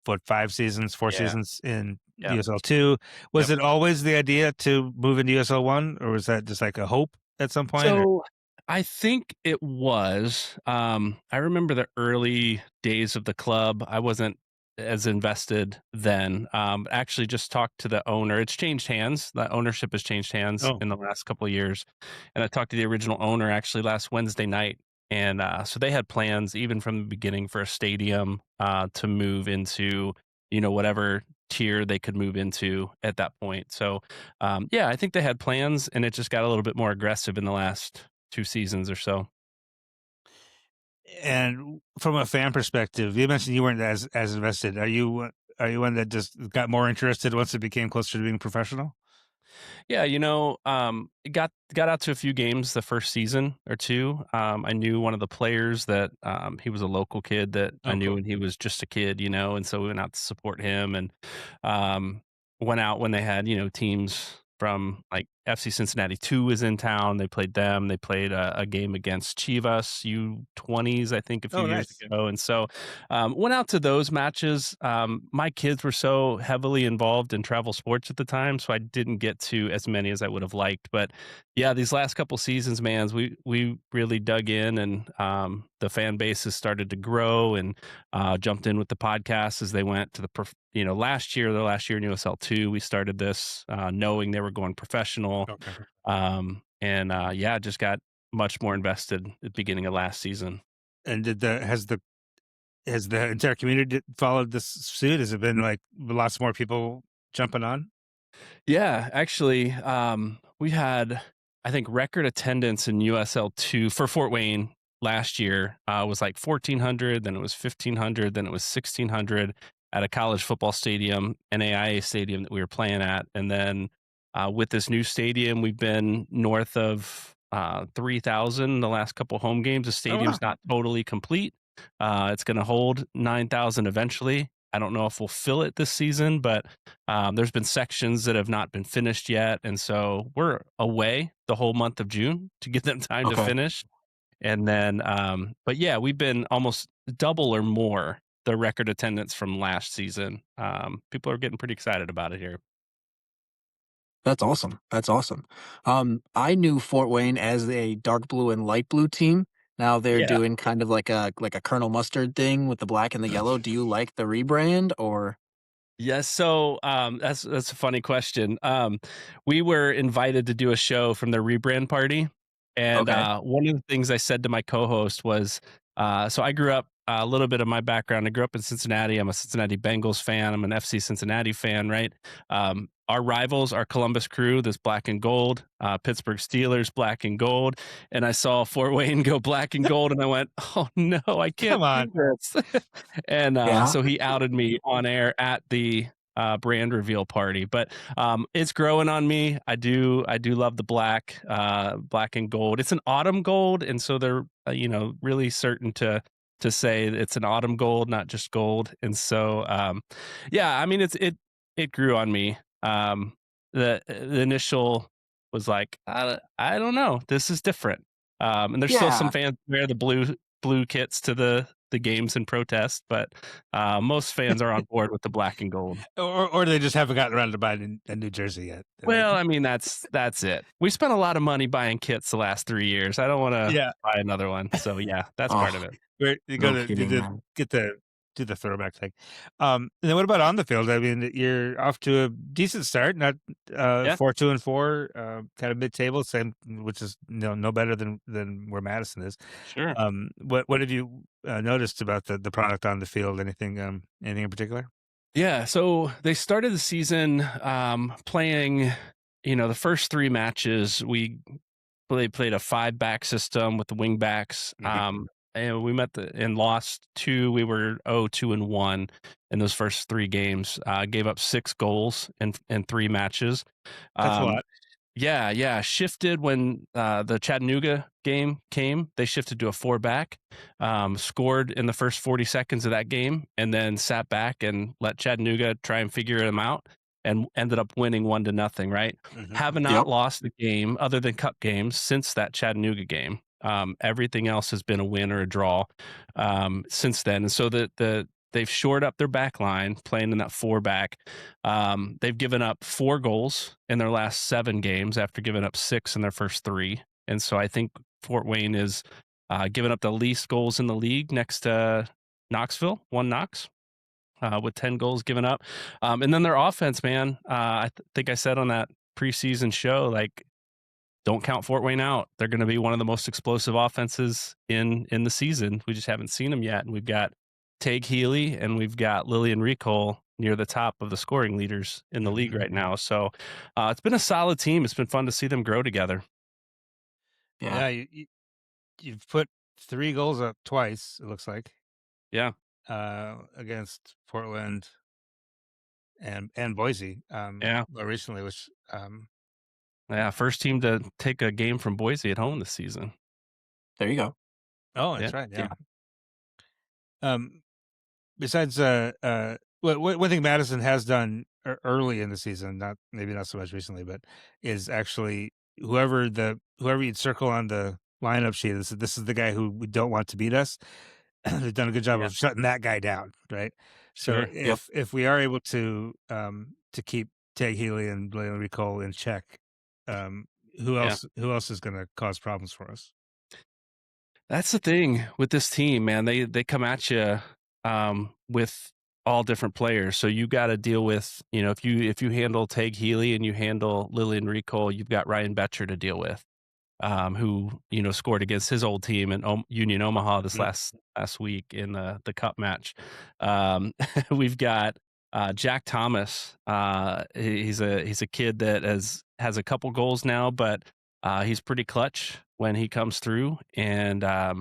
4 seasons in USL 2. Was it always the idea to move into USL 1, or was that just like a hope at some point? So I think it was. I remember the early days of the club. I wasn't as invested then. Actually just talked to the owner. It's changed hands. The ownership has changed hands in the last couple of years. And I talked to the original owner actually last Wednesday night. And so they had plans even from the beginning for a stadium to move into, whatever tier they could move into at that point. So I think they had plans, and it just got a little bit more aggressive in the last 2 seasons or so. And from a fan perspective, you mentioned you weren't as invested. Are you one that just got more interested once it became closer to being professional? Yeah, got out to a few games the first season or 2. I knew one of the players that he was a local kid that I knew when he was just a kid, and so we went out to support him, and went out when they had, teams from like FC Cincinnati 2 is in town. They played them. They played a game against Chivas U20s, I think, a few Oh, years nice. ago. And so went out to those matches. My kids were so heavily involved in travel sports at the time, so I didn't get to as many as I would have liked. But yeah, these last couple seasons, man, we really dug in, and the fan base has started to grow, and jumped in with the podcast as they went to the last year in USL2, we started this knowing they were going professional. Okay. Yeah, just got much more invested at the beginning of last season. And has the entire community followed this suit? Has it been like lots more people jumping on? Yeah, actually, we had, I think, record attendance in USL2 for Fort Wayne last year. Was like 1,400, then it was 1,500, then it was 1,600 at a college football stadium, NAIA stadium that we were playing at. And then with this new stadium, we've been north of 3,000 the last couple home games. The stadium's not totally complete. It's going to hold 9,000 eventually. I don't know if we'll fill it this season, but there's been sections that have not been finished yet. And so we're away the whole month of June to give them time to finish. And then, but yeah, we've been almost double or more the record attendance from last season. People are getting pretty excited about it here. That's awesome. That's awesome. I knew Fort Wayne as a dark blue and light blue team. Now they're Yeah. doing kind of like a Colonel Mustard thing with the black and the yellow. Do you like the rebrand or? Yes. So that's a funny question. We were invited to do a show from the rebrand party. And one of the things I said to my co-host was, so I grew up, a little bit of my background, I grew up in Cincinnati. I'm a Cincinnati Bengals fan. I'm an FC Cincinnati fan, right? Our rivals are Columbus Crew, this black and gold, Pittsburgh Steelers, black and gold. And I saw Fort Wayne go black and gold, and I went, oh no, I can't do this. And so he outed me on air at the brand reveal party. But it's growing on me. I do love the black and gold. It's an autumn gold, and so they're really certain to say it's an autumn gold, not just gold. And so yeah, I mean it grew on me. The initial was like, I don't know, this is different. And there's still some fans who wear the blue kits to the games and protest, but most fans are on board with the black and gold. Or they just haven't gotten around to buying a New Jersey yet. Well, I mean, that's it. We spent a lot of money buying kits the last 3 years. I don't want to buy another one. So yeah, that's part of it. You go do the throwback thing. And then what about on the field? I mean, you're off to a decent start, not 4-2-4, kind of mid-table, same, which is no better than where Madison is. Sure. What have you noticed about the product on the field? Anything in particular? Yeah, so they started the season playing, the first 3 matches they played a 5-back system with the wing backs. And we met and lost 2. We were 2-1 in those first 3 games. Gave up 6 goals in 3 matches. That's a lot. Yeah. Shifted when the Chattanooga game came. They shifted to a 4-back, scored in the first 40 seconds of that game, and then sat back and let Chattanooga try and figure them out, and ended up winning 1-0, right? Have not lost the game other than cup games since that Chattanooga game. Everything else has been a win or a draw since then. And so they've shored up their back line playing in that 4-back. They've given up 4 goals in their last 7 games after giving up 6 in their first 3. And so I think Fort Wayne is giving up the least goals in the league next to Knoxville, one Knox. With 10 goals given up. And then their offense, man, I think I said on that preseason show, like, don't count Fort Wayne out. They're going to be one of the most explosive offenses in the season. We just haven't seen them yet. And we've got Tag Healy and we've got Lillian Recole near the top of the scoring leaders in the league right now. So it's been a solid team. It's been fun to see them grow together. Yeah, you've put 3 goals up twice, it looks like. Yeah. Against Portland and Boise. Recently, which first team to take a game from Boise at home this season. There you go. Oh, that's right. Yeah. Besides, one thing Madison has done early in the season, maybe not so much recently, but is actually whoever you'd circle on the lineup sheet. This is the guy who we don't want to beat us. They've done a good job Yeah. of shutting that guy down, right? So Sure. if we are able to keep Tag Healy and Blaine Recole in check, who else is going to cause problems for us? That's the thing with this team, man. They come at you with all different players. So you got to deal with, if you handle Tag Healy and you handle Lillian Recole, you've got Ryan Betcher to deal with, who scored against his old team in Union Omaha this last week in the cup match. We've got Jack Thomas. He's a kid that has a couple goals now, but he's pretty clutch when he comes through, and I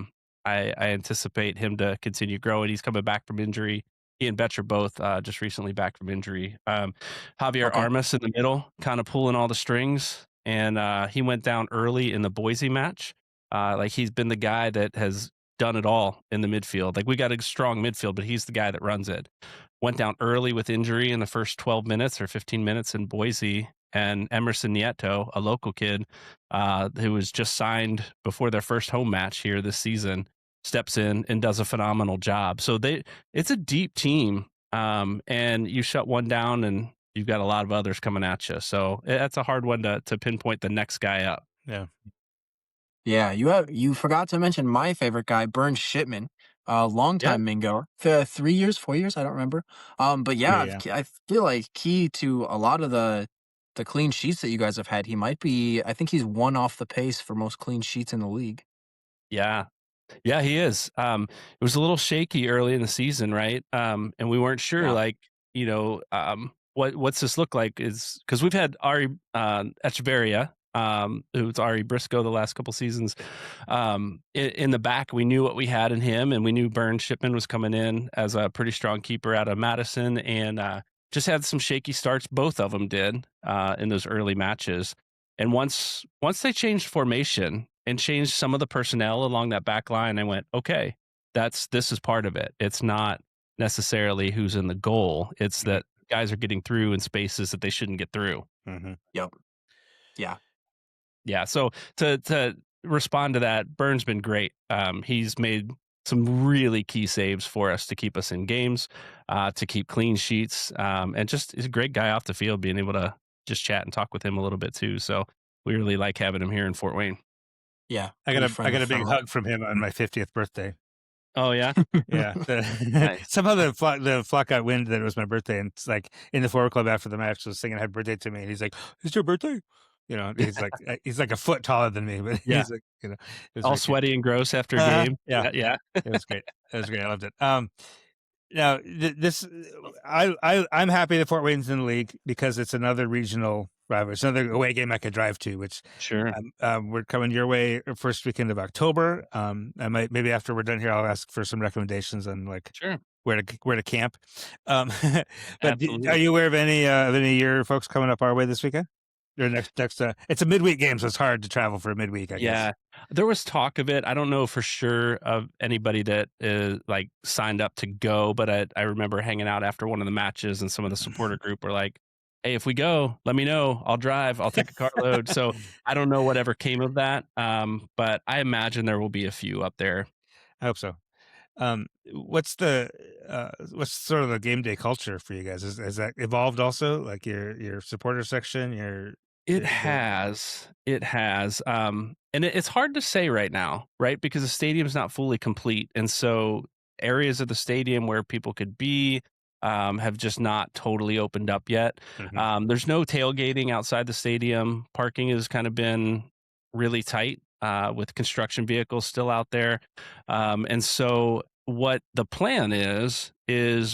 anticipate him to continue growing. He's coming back from injury. He and Betcher both just recently back from injury. Javier Armas in the middle, kind of pulling all the strings, and he went down early in the Boise match. Like he's been the guy that has done it all in the midfield. Like we got a strong midfield, but he's the guy that runs it. Went down early with injury in the first 12 minutes or 15 minutes in Boise. And Emerson Nieto, a local kid who was just signed before their first home match here this season, steps in and does a phenomenal job. So it's a deep team, and you shut one down and you've got a lot of others coming at you. So that's a hard one to pinpoint the next guy up. Yeah. Yeah, you forgot to mention my favorite guy, Burns Shipman, longtime Mingo, 3 years, 4 years, I don't remember. But yeah, I feel like key to a lot of the clean sheets that you guys have had, he might be. I think he's one off the pace for most clean sheets in the league. Yeah. Yeah, he is. It was a little shaky early in the season, right? And we weren't sure, what's this look like? Is because we've had Ari Echeverria, who's Ari Briscoe the last couple seasons. In the back, we knew what we had in him, and we knew Burns Shipman was coming in as a pretty strong keeper out of Madison, and just had some shaky starts. Both of them did in those early matches. And once they changed formation and changed some of the personnel along that back line, I went, okay, this is part of it. It's not necessarily who's in the goal. It's that guys are getting through in spaces that they shouldn't get through. Mm-hmm. Yep. Yeah. Yeah. So to respond to that, Burns been great. He's made some really key saves for us to keep us in games, to keep clean sheets, and just he's a great guy off the field, being able to just chat and talk with him a little bit too. So we really like having him here in Fort Wayne. Yeah. I got a big hug from him on my 50th birthday. Oh yeah. Yeah. Nice. Somehow the flock got wind that it was my birthday, and it's like in the Forward Club after the match was singing happy birthday to me, and he's like, "It's your birthday?" He's like a foot taller than me, but he's like, it was all sweaty and gross after a game. Yeah. It was great. It was great. I loved it. Now I'm happy that Fort Wayne's in the league because it's another regional rivalry. It's another away game I could drive to, which sure. We're coming your way first weekend of October. I might, maybe after we're done here, I'll ask for some recommendations on Sure. where to camp. But Absolutely. are you aware of any of your folks coming up our way this weekend? Or next it's a midweek game, so it's hard to travel for a midweek, I guess. There was talk of it. I don't know for sure of anybody that is like signed up to go, but I remember hanging out after one of the matches, and some of the supporter group were like, "Hey, if we go, let me know. I'll drive. I'll take a carload." So I don't know whatever came of that, but I imagine there will be a few up there. I hope so. What's sort of the game day culture for you guys? Has that evolved also? Like your supporter section, It has. And it's hard to say right now, right? Because the stadium's not fully complete. And so areas of the stadium where people could be have just not totally opened up yet. Mhm. There's no tailgating outside the stadium. Parking has kind of been really tight with construction vehicles still out there. And so what the plan is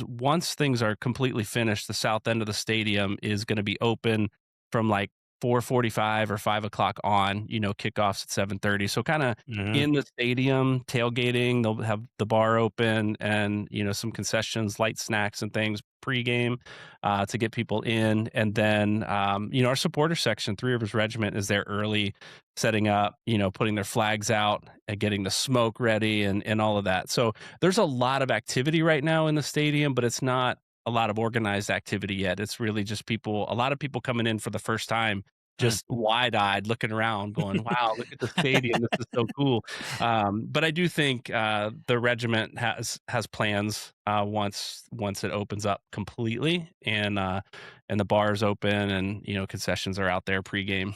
once things are completely finished, the south end of the stadium is going to be open from like 4:45 or 5 o'clock on, kickoffs at 7:30. So kind of in the stadium tailgating, they'll have the bar open and, some concessions, light snacks and things pregame to get people in. And then, our supporter section, Three Rivers Regiment, is there early, setting up, putting their flags out and getting the smoke ready and all of that. So there's a lot of activity right now in the stadium, but it's not a lot of organized activity yet. It's really just a lot of people coming in for the first time, just wide-eyed looking around going, wow, look at the stadium. This is so cool. But I do think the regiment has plans once it opens up completely, and the bars open, and concessions are out there pregame.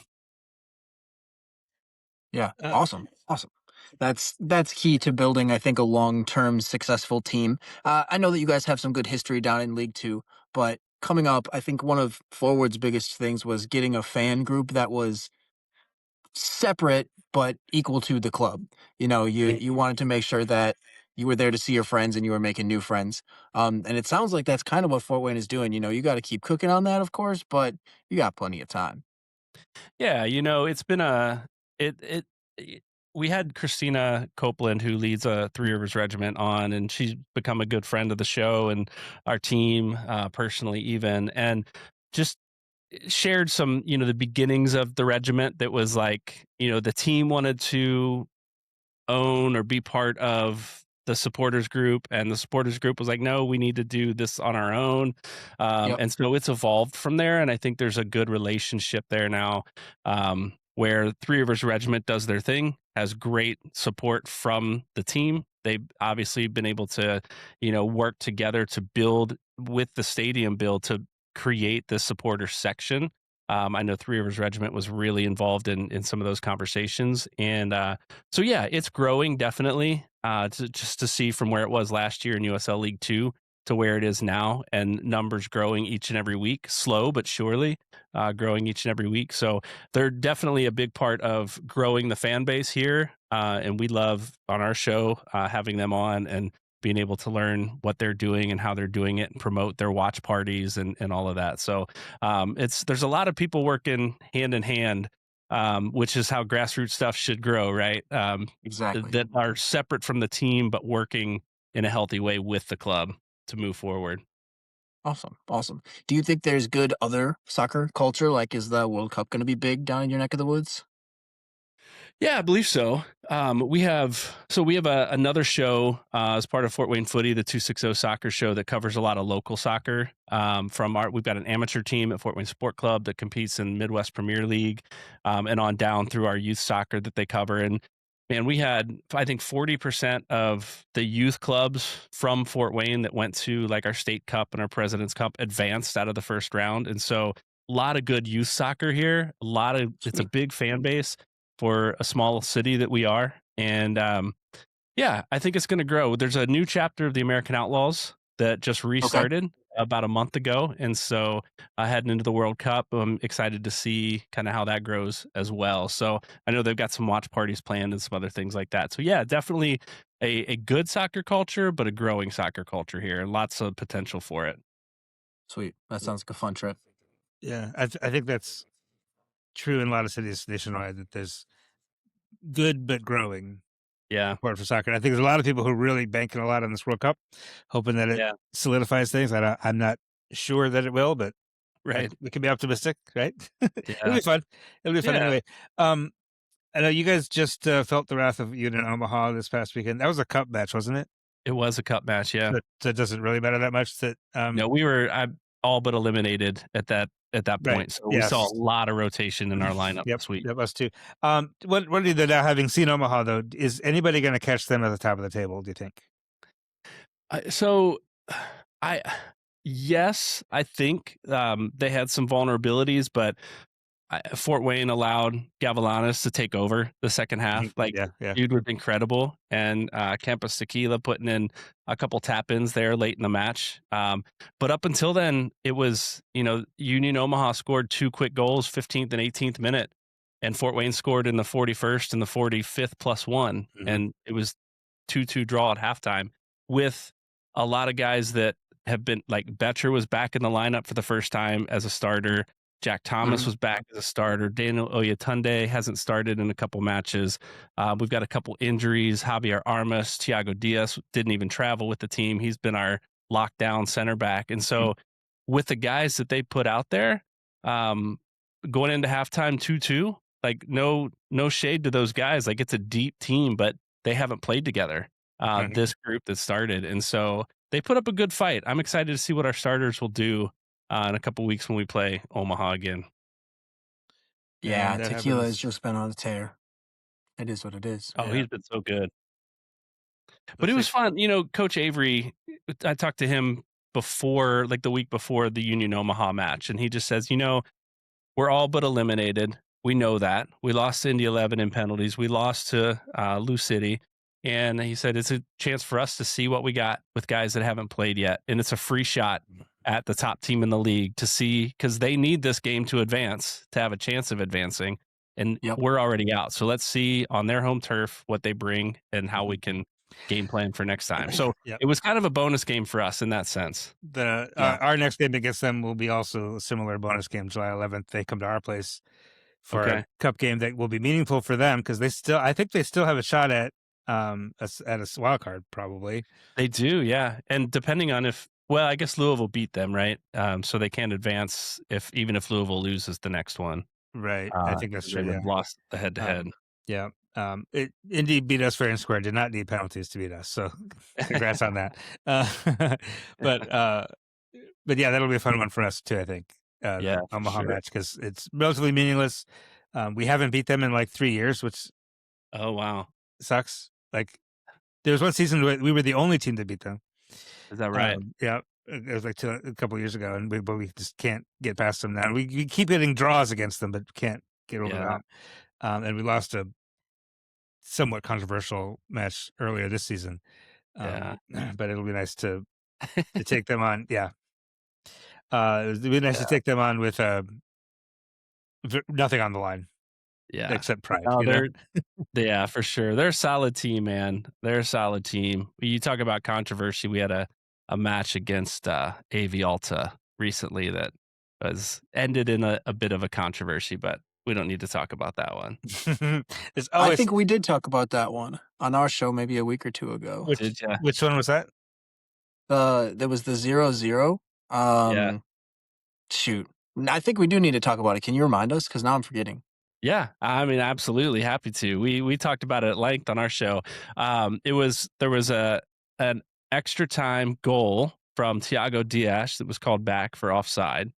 Yeah, Uh, awesome, awesome. That's key to building, I think, a long-term successful team. I know that you guys have some good history down in League Two, but coming up, I think one of Forward's biggest things was getting a fan group that was separate but equal to the club. You wanted to make sure that you were there to see your friends and you were making new friends. And it sounds like that's kind of what Fort Wayne is doing. You got to keep cooking on that, of course, but you got plenty of time. Yeah, it's been it we had Christina Copeland, who leads a Three Rivers Regiment, on, and she's become a good friend of the show and our team, personally even, and just shared some, the beginnings of the regiment. That was like, the team wanted to own or be part of the supporters group, and the supporters group was like, no, we need to do this on our own. Yep. And so it's evolved from there, and I think there's a good relationship there now, where Three Rivers Regiment does their thing, has great support from the team. They've obviously been able to work together to build with the stadium build to create the supporter section. I know Three Rivers Regiment was really involved in some of those conversations, and so yeah, it's growing definitely. Just to see from where it was last year in USL League Two to where it is now, and numbers growing each and every week, slow but surely, growing each and every week. So they're definitely a big part of growing the fan base here, and we love on our show having them on and being able to learn what they're doing and how they're doing it, and promote their watch parties and all of that. So there's a lot of people working hand in hand, which is how grassroots stuff should grow, right? Exactly. That are separate from the team, but working in a healthy way with the club to move forward. Awesome. Awesome. Do you think there's good other soccer culture? Like, is the World Cup going to be big down in your neck of the woods? Yeah, I believe so. We have another show as part of Fort Wayne Footy, the 260 soccer show, that covers a lot of local soccer. We've got an amateur team at Fort Wayne Sport Club that competes in Midwest Premier League, and on down through our youth soccer that they cover. And man, we had, I think, 40% of the youth clubs from Fort Wayne that went to like our state cup and our President's Cup advanced out of the first round. And so a lot of good youth soccer here. It's a big fan base for a small city that we are. And yeah, I think it's going to grow. There's a new chapter of the American Outlaws that just restarted about a month ago. And so heading into the World Cup, I'm excited to see kind of how that grows as well. So I know they've got some watch parties planned and some other things like that. So yeah, definitely a good soccer culture, but a growing soccer culture here, and lots of potential for it. Sweet. That sounds like a fun trip. Yeah, I think that's true in a lot of cities nationwide, that there's good but growing Yeah. support for soccer. And I think there's a lot of people who are really banking a lot on this World Cup, hoping that it solidifies things. I'm not sure that it will, but Right. we can be optimistic, right? It'll Yeah. be fun. It'll be fun Yeah. anyway. I know you guys just felt the wrath of Union Omaha this past weekend. That was a cup match, wasn't it? It was a cup match. Yeah. So it doesn't really matter that much. That No, we were all but eliminated at that point. Right. So we saw a lot of rotation in our lineup this week. Yep, us too. What do you now, having seen Omaha though? Is anybody going to catch them at the top of the table? Do you think? Yes, I think they had some vulnerabilities, but Fort Wayne allowed Gavilanes to take over the second half. Like, dude was incredible. And Campus Tequila putting in a couple tap-ins there late in the match. But up until then, it was, Union Omaha scored 2 quick goals, 15th and 18th minute. And Fort Wayne scored in the 41st and the 45th +1. And it was 2-2 draw at halftime, with a lot of guys that have been, like, Betcher was back in the lineup for the first time as a starter. Jack Thomas was back as a starter. Daniel Oyatunde hasn't started in a couple matches. We've got a couple injuries. Javier Armas, Thiago Diaz didn't even travel with the team. He's been our lockdown center back. And so with the guys that they put out there, going into halftime 2-2, like, no shade to those guys. Like, it's a deep team, but they haven't played together, this group that started. And so they put up a good fight. I'm excited to see what our starters will do in a couple weeks when we play Omaha again. Yeah, And that Tequila has happens. just been on a tear. It is what it is. Oh, Yeah. he's been so good. But Looks it was like- fun. You know, Coach Avery, I talked to him before, like the week before the Union Omaha match, and he just says, you know, we're all but eliminated. We know that. We lost to Indy 11 in penalties. We lost to Lou City. And he said it's a chance for us to see what we got with guys that haven't played yet. And it's a free shot at the top team in the league to see, because they need this game to advance, to have a chance of advancing. And Yep. we're already out. So let's see on their home turf what they bring and how we can game plan for next time. So Yep. it was kind of a bonus game for us in that sense. The Yeah. our next game against them will be also a similar bonus game, July 11th. They come to our place for Okay. a cup game that will be meaningful for them because I think they still have a shot at a wild card probably. They do, yeah. And depending on I guess Louisville beat them, right? So they can't advance even if Louisville loses the next one. Right, I think that's They true. would Yeah. have lost the head to head. Yeah. Indy beat us fair and square. Did not need penalties to beat us. So congrats on that. But yeah, that'll be a fun one for us too. I think. Yeah, The for Omaha sure. match because it's relatively meaningless. We haven't beat them in like 3 years, which Oh wow, sucks. Like there was one season where we were the only team that beat them. is that right? Yeah. It was like a couple of years ago, but we just can't get past them now. We keep getting draws against them, but can't get over Yeah. that. And we lost a somewhat controversial match earlier this season. Yeah. But it'll be nice to take them on. Yeah. It'll be nice to take them on with nothing on the line Yeah. except pride. No, you know? yeah, for sure. They're a solid team, man. They're a solid team. You talk about controversy. We had a match against AV Alta recently that was ended in a bit of a controversy, but we don't need to talk about that one. I think we did talk about that one on our show maybe a week or two ago. Did ya? Which one was that? There was the 0-0. Yeah. Shoot. I think we do need to talk about it. Can you remind us? Because now I'm forgetting. Yeah, I mean, absolutely happy to. We talked about it at length on our show. There was an extra time goal from Thiago Dias that was called back for offside,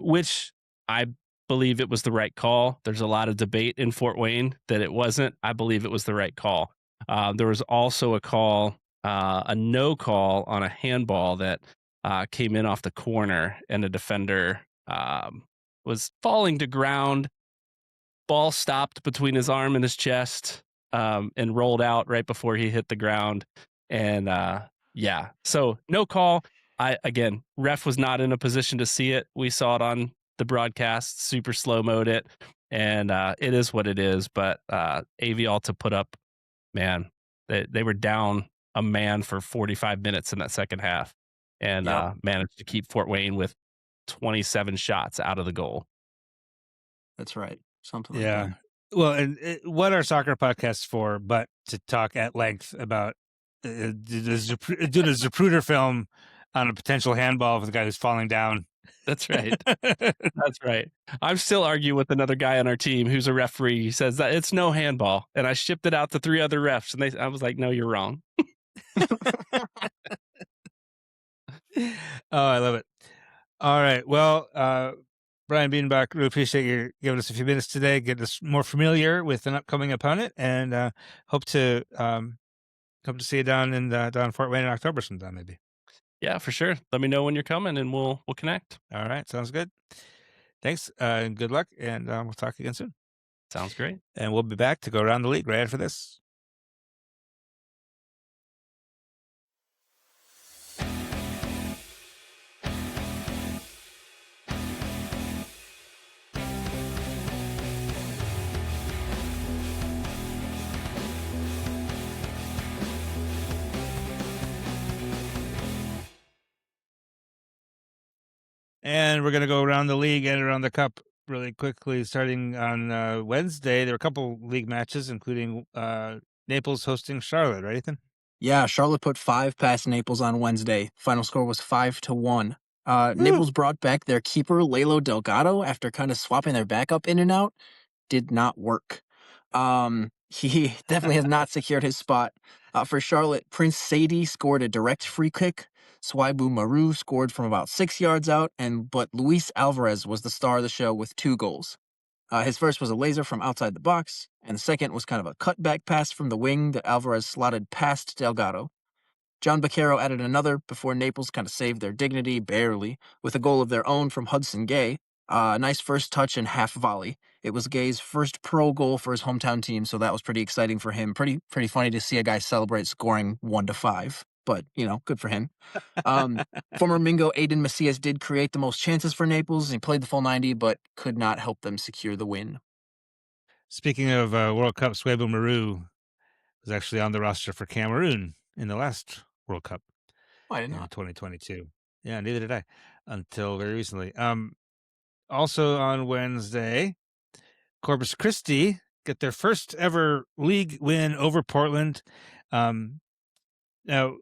which I believe it was the right call. There's a lot of debate in Fort Wayne that it wasn't. I believe it was the right call. There was also a no call on a handball that came in off the corner, and a defender was falling to ground. Ball stopped between his arm and his chest and rolled out right before he hit the ground. And yeah, so no call. Again, ref was not in a position to see it. We saw it on the broadcast, super slow-moed it, and it is what it is. But AV Alta put up, man, they were down a man for 45 minutes in that second half and managed to keep Fort Wayne with 27 shots out of the goal. That's right. Something like Yeah. that. Well, and what are soccer podcasts for but to talk at length about doing a Zapruder film on a potential handball with a guy who's falling down? That's right. That's right. I'm still arguing with another guy on our team who's a referee. He says that it's no handball, and I shipped it out to 3 other refs, and I was like, "No, you're wrong." Oh, I love it. All right. Well, Brian Biedenbach, really appreciate you giving us a few minutes today, get us more familiar with an upcoming opponent, and hope to see you down in Fort Wayne in October sometime, maybe. Yeah, for sure. Let me know when you're coming, and we'll connect. All right, sounds good. Thanks, and good luck, and we'll talk again soon. Sounds great. And we'll be back to go around the league right after this. And we're going to go around the league and around the cup really quickly. Starting on Wednesday, there were a couple league matches, including Naples hosting Charlotte, right, Ethan? Yeah, Charlotte put 5 past Naples on Wednesday. Final score was 5-1. Naples brought back their keeper, Lalo Delgado, after kind of swapping their backup in and out. Did not work. He definitely has not secured his spot. For Charlotte, Prince Sadie scored a direct free kick. Swaibu Maru scored from about 6 yards out, but Luis Alvarez was the star of the show with 2 goals. His first was a laser from outside the box, and the second was kind of a cutback pass from the wing that Alvarez slotted past Delgado. John Baquero added another before Naples kind of saved their dignity, barely, with a goal of their own from Hudson Gay. A nice first touch and half volley. It was Gay's first pro goal for his hometown team, so that was pretty exciting for him. Pretty funny to see a guy celebrate scoring 1-5, but, good for him. Former Mingo Aiden Macias did create the most chances for Naples. He played the full 90, but could not help them secure the win. Speaking of World Cup, Swaibu Maru was actually on the roster for Cameroon in the last World Cup I didn't in know. 2022. Yeah, neither did I until very recently. Also on Wednesday, Corpus Christi get their first ever league win over Portland. Now,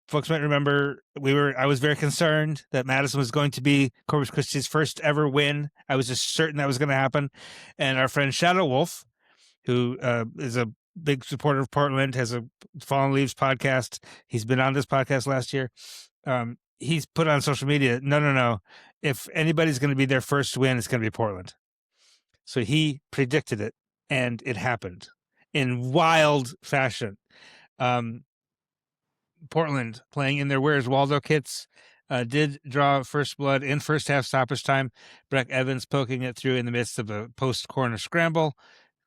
folks might remember I was very concerned that Madison was going to be Corpus Christi's first ever win. I was just certain that was going to happen. And our friend Shadow Wolf, who is a big supporter of Portland, has a Fallen Leaves podcast. He's been on this podcast last year. He's put on social media, no. If anybody's going to be their first win, it's going to be Portland. So he predicted it, and it happened in wild fashion. Portland, playing in their Where's Waldo kits, did draw first blood in first half stoppage time. Breck Evans poking it through in the midst of a post-corner scramble.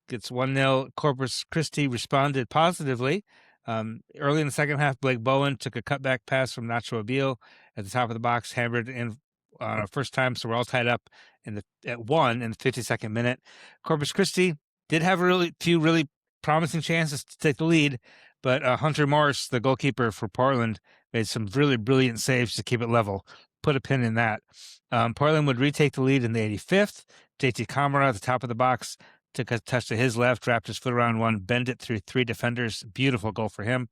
Gets 1-0. Corpus Christi responded positively. Early in the second half, Blake Bowen took a cutback pass from Nacho Abil at the top of the box, hammered in first time, so we're all tied up at 1 in the 52nd minute. Corpus Christi did have a few really promising chances to take the lead, but Hunter Morris, the goalkeeper for Portland, made some really brilliant saves to keep it level. Put a pin in that. Portland would retake the lead in the 85th. JT Kamara at the top of the box took a touch to his left, wrapped his foot around one, bent it through 3 defenders. Beautiful goal for him.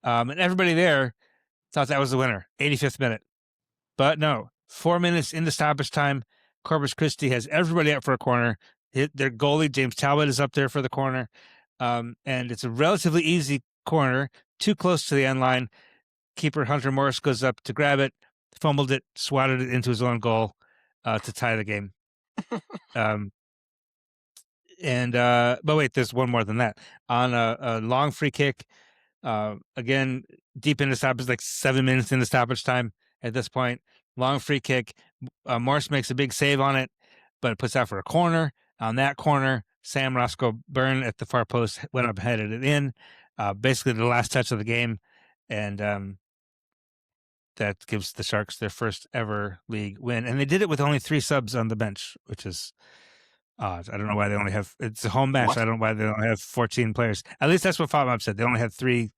And everybody there thought that was the winner, 85th minute. But no, 4 minutes into stoppage time, Corpus Christi has everybody up for a corner. Their goalie, James Talbot, is up there for the corner. And it's a relatively easy corner, too close to the end line. Keeper Hunter Morris goes up to grab it, fumbled it, swatted it into his own goal to tie the game. But wait, there's one more than that. On a long free kick, again, deep into stoppage, like 7 minutes into stoppage time at this point. Long free kick. Morris makes a big save on it, but it puts out for a corner. On that corner, Sam Roscoe Byrne at the far post went up, headed it in. Basically the last touch of the game. And that gives the Sharks their first ever league win. And they did it with only 3 subs on the bench, which is odd. I don't know why they only have, it's a home match. What? I don't know why they only have 14 players. At least that's what FOTMOB said. They only had 3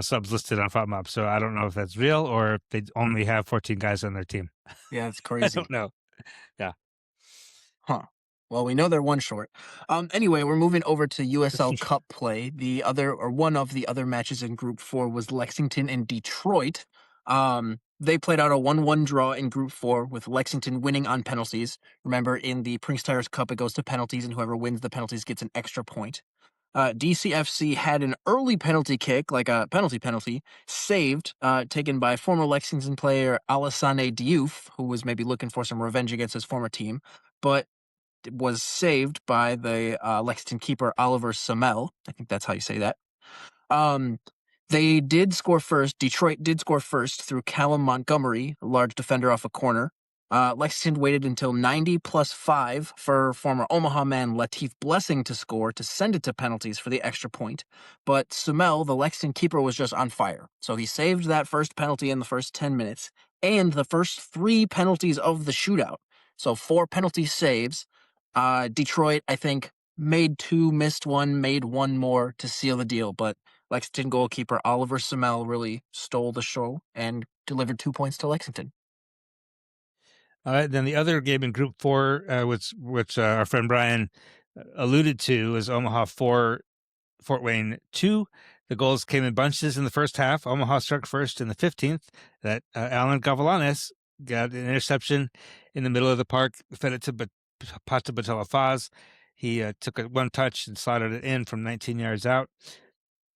subs listed on FOTMOB. So I don't know if that's real or if they only have 14 guys on their team. Yeah, it's I crazy. don't know. Huh. Well, we know they're one short. Anyway, we're moving over to USL Cup play. One of the other matches in Group 4 was Lexington and Detroit. They played out a 1-1 draw in Group 4 with Lexington winning on penalties. Remember, in the Prince Tires Cup, it goes to penalties, and whoever wins the penalties gets an extra point. DCFC had an early penalty kick, like a penalty, saved, taken by former Lexington player Alassane Diouf, who was maybe looking for some revenge against his former team, but was saved by the Lexington keeper Oliver Samel. I think that's how you say that. They did score first. Detroit did score first through Callum Montgomery, a large defender off a corner. Lexington waited until 90 plus 5 for former Omaha man Latif Blessing to score to send it to penalties for the extra point. But Sumel, the Lexington keeper, was just on fire. So he saved that first penalty in the first 10 minutes and the first 3 penalties of the shootout. So 4 penalty saves. Detroit, I think, made 2, missed 1, made 1 more to seal the deal. But Lexington goalkeeper Oliver Samel really stole the show and delivered 2 points to Lexington. All right, then the other game in Group 4, which our friend Brian alluded to, was Omaha 4, Fort Wayne 2. The goals came in bunches in the first half. Omaha struck first in the 15th. That Alan Gavalanes got an interception in the middle of the park, fed it to Pata Batella Faz. He took one touch and slotted it in from 19 yards out.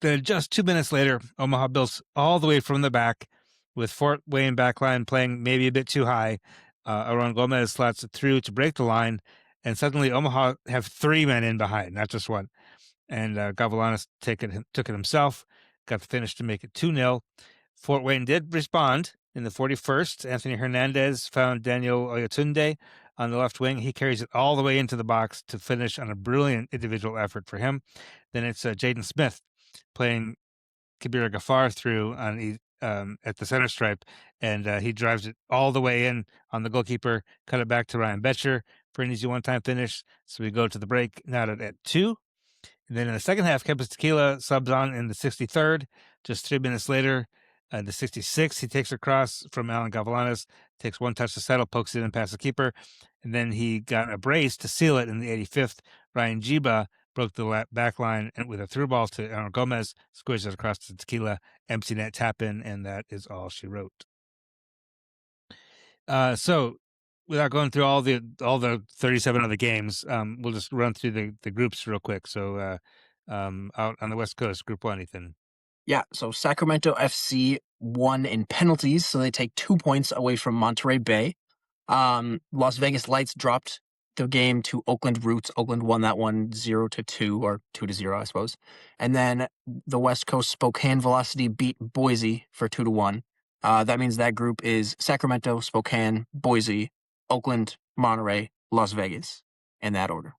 Then just 2 minutes later, Omaha builds all the way from the back with Fort Wayne backline playing maybe a bit too high. Aaron Gomez slots it through to break the line, and suddenly Omaha have 3 men in behind, not just one. And Gavalanis took it himself, got the finish to make it 2-0. Fort Wayne did respond in the 41st. Anthony Hernandez found Daniel Oyatunde on the left wing. He carries it all the way into the box to finish on a brilliant individual effort for him. Then it's Jaden Smith playing Kabir Ghaffar through on at the center stripe, and he drives it all the way in on the goalkeeper, cut it back to Ryan Betcher for an easy one-time finish. So we go to the break, now at 2. And then in the second half, Kempis Tequila subs on in the 63rd. Just 3 minutes later, the 66th, he takes a cross from Alan Gavalanis, takes one touch to settle, pokes it in past the keeper. And then he got a brace to seal it in the 85th. Ryan Jiba broke the back line and with a through ball to Aaron Gomez, squished it across to Tequila, empty net tap in, and that is all she wrote. So without going through all the 37 other games, we'll just run through the groups real quick. So out on the West Coast, Group 1, Ethan. Yeah, so Sacramento FC won in penalties, so they take 2 points away from Monterey Bay. Las Vegas Lights dropped the game to Oakland Roots. Oakland won that one 0-2 or 2-0, I suppose. And then the West Coast Spokane Velocity beat Boise for 2-1. That means that group is Sacramento, Spokane, Boise, Oakland, Monterey, Las Vegas, in that order.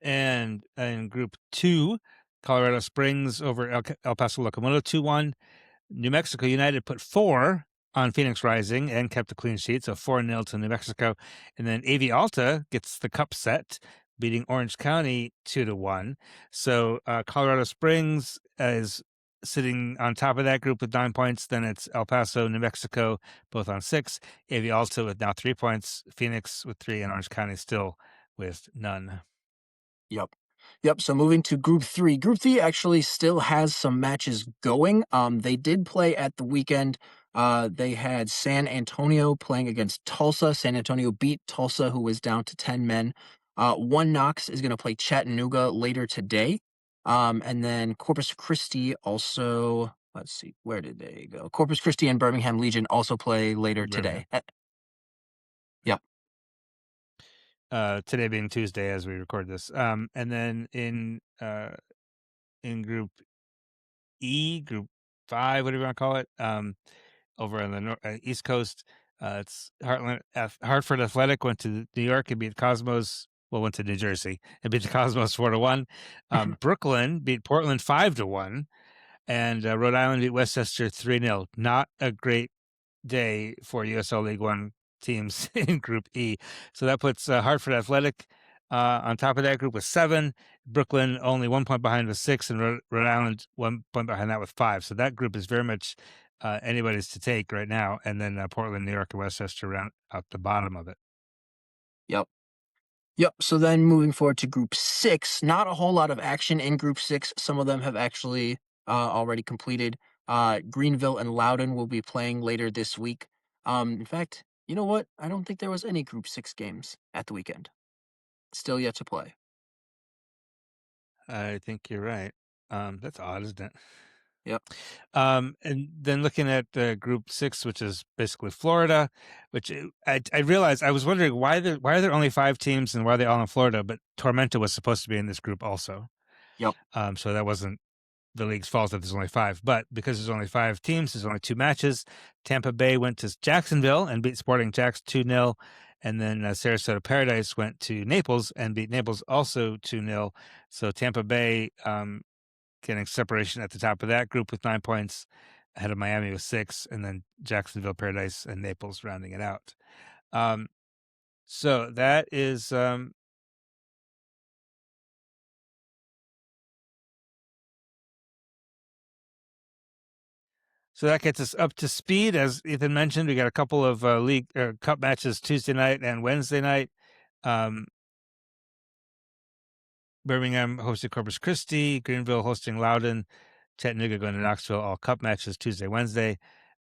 And in Group 2, Colorado Springs over El Paso Locomotive 2-1. New Mexico United put 4 on Phoenix Rising and kept a clean sheet, so 4-0 to New Mexico. And then AV Alta gets the cup set, beating Orange County 2-1. So Colorado Springs is sitting on top of that group with 9 points. Then it's El Paso, New Mexico, both on 6. AV Alta with now 3 points, Phoenix with 3, and Orange County still with none. Yep. So moving to Group 3. Group 3 actually still has some matches going. They did play at the weekend. They had San Antonio playing against Tulsa. San Antonio beat Tulsa, who was down to 10 men. One Knox is going to play Chattanooga later today. And then Corpus Christi also, let's see, where did they go? Corpus Christi and Birmingham Legion also play later today. Yep. Today being Tuesday as we record this. And then in Group E, Group 5, whatever you want to call it, over on the East Coast, it's Hartford Athletic went to New York and beat Cosmos. Well, went to New Jersey and beat the Cosmos 4-1. Brooklyn beat Portland 5-1, and Rhode Island beat Westchester 3-0. Not a great day for USL League One teams in Group E. So that puts Hartford Athletic on top of that group with 7. Brooklyn only 1 point behind with 6, and Rhode Island 1 point behind that with 5. So that group is very much anybody's to take right now. And then Portland, New York, and Westchester round out the bottom of it. Yep. So then moving forward to Group 6, not a whole lot of action in Group 6. Some of them have actually already completed. Greenville and Loudoun will be playing later this week. In fact, you know what? I don't think there was any Group 6 games at the weekend. Still yet to play. I think you're right. That's odd, isn't it? Yep. And then looking at Group 6, which is basically Florida, which I realized I was wondering why are there only 5 teams and why are they all in Florida? But Tormenta was supposed to be in this group also. Yep. So that wasn't the league's fault that there's only 5, but because there's only 5 teams, there's only 2 matches. Tampa Bay went to Jacksonville and beat Sporting Jacks 2-0. And then Sarasota Paradise went to Naples and beat Naples also 2-0. So Tampa Bay getting separation at the top of that group with 9 points, ahead of Miami with 6, and then Jacksonville, Paradise, and Naples rounding it out. So that is so that gets us up to speed. As Ethan mentioned, we got a couple of league cup matches Tuesday night and Wednesday night. Birmingham hosting Corpus Christi, Greenville hosting Loudoun, Chattanooga going to Knoxville, all cup matches Tuesday, Wednesday.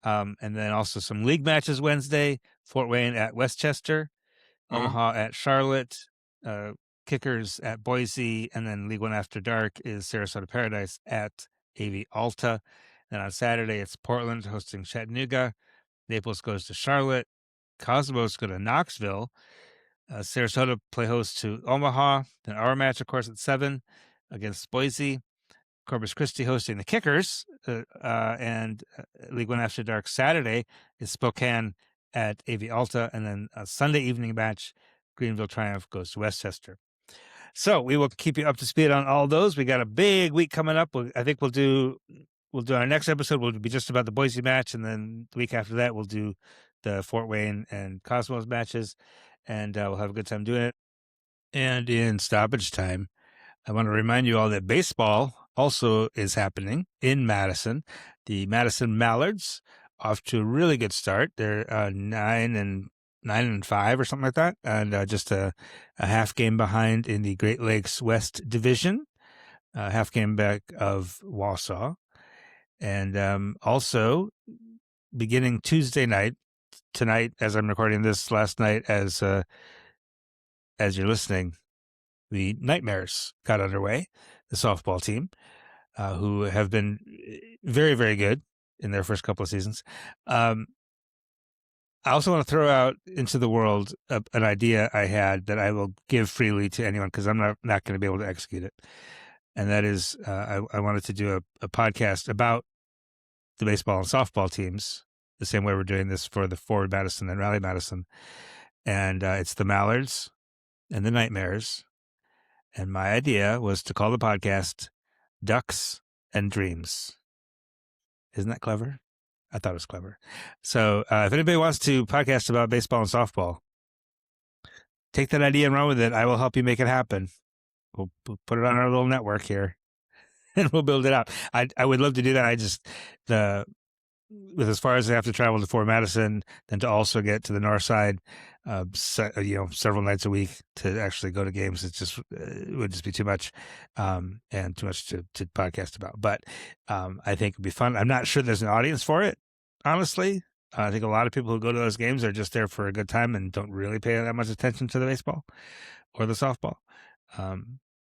And then also some league matches Wednesday, Fort Wayne at Westchester, Omaha at Charlotte, Kickers at Boise, and then League One After Dark is Sarasota Paradise at AV Alta. Then on Saturday, it's Portland hosting Chattanooga. Naples goes to Charlotte. Cosmos go to Knoxville. Sarasota play host to Omaha. Then our match, of course, at 7 against Boise. Corpus Christi hosting the Kickers. And League One After Dark Saturday is Spokane at AV Alta. And then a Sunday evening match, Greenville Triumph goes to Westchester. So we will keep you up to speed on all those. We got a big week coming up. I think we'll do our next episode will be just about the Boise match, and then the week after that we'll do the Fort Wayne and Cosmos matches, and we'll have a good time doing it. And in stoppage time, I want to remind you all that baseball also is happening in Madison. The Madison Mallards off to a really good start. They're 9-5 or something like that, and just a half game behind in the Great Lakes West Division, half game back of Wausau. And also, beginning Tuesday night, tonight, as I'm recording this, last night as you're listening, the Nightmares got underway, the softball team, who have been very, very good in their first couple of seasons. I also want to throw out into the world an idea I had that I will give freely to anyone because I'm not going to be able to execute it. And that is, I wanted to do a podcast about the baseball and softball teams, the same way we're doing this for the Forward Madison and Rally Madison. And it's the Mallards and the Nightmares. And my idea was to call the podcast Ducks and Dreams. Isn't that clever? I thought it was clever. So if anybody wants to podcast about baseball and softball, take that idea and run with it. I will help you make it happen. We'll put it on our little network here, and we'll build it out. I would love to do that. With as far as I have to travel to Fort Madison, then to also get to the north side, several nights a week to actually go to games, it would just be too much, and too much to podcast about. But I think it'd be fun. I'm not sure there's an audience for it, honestly. I think a lot of people who go to those games are just there for a good time and don't really pay that much attention to the baseball or the softball.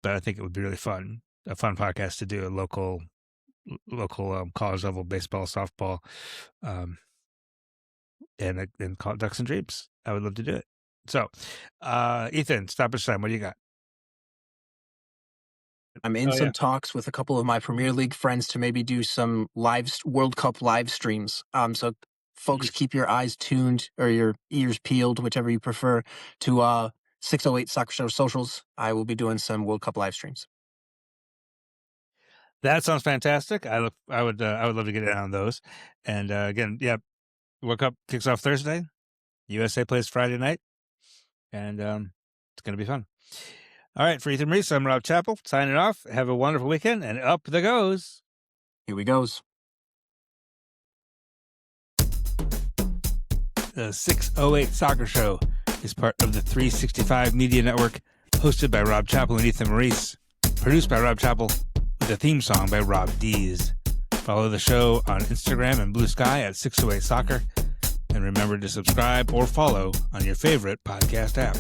But I think it would be really fun, a fun podcast to do, a local college level baseball, softball, and call it Ducks and Dreams. I would love to do it. So, Ethan, stoppage time. What do you got? I'm in some talks with a couple of my Premier League friends to maybe do some World Cup live streams. So folks, keep your eyes tuned or your ears peeled, whichever you prefer, to 608 Soccer Show socials. I will be doing some World Cup live streams. That sounds fantastic. I would love to get in on those. And again, World Cup kicks off Thursday. USA plays Friday night, and it's going to be fun. All right, for Ethan Reese, I'm Rob Chappell signing off. Have a wonderful weekend, and up the goes. Here we goes. The 608 Soccer Show is part of the 365 Media Network, hosted by Rob Chappell and Ethan Maurice, produced by Rob Chappell, with a theme song by Rob Dees. Follow the show on Instagram and Blue Sky at 608 Soccer, and remember to subscribe or follow on your favorite podcast app.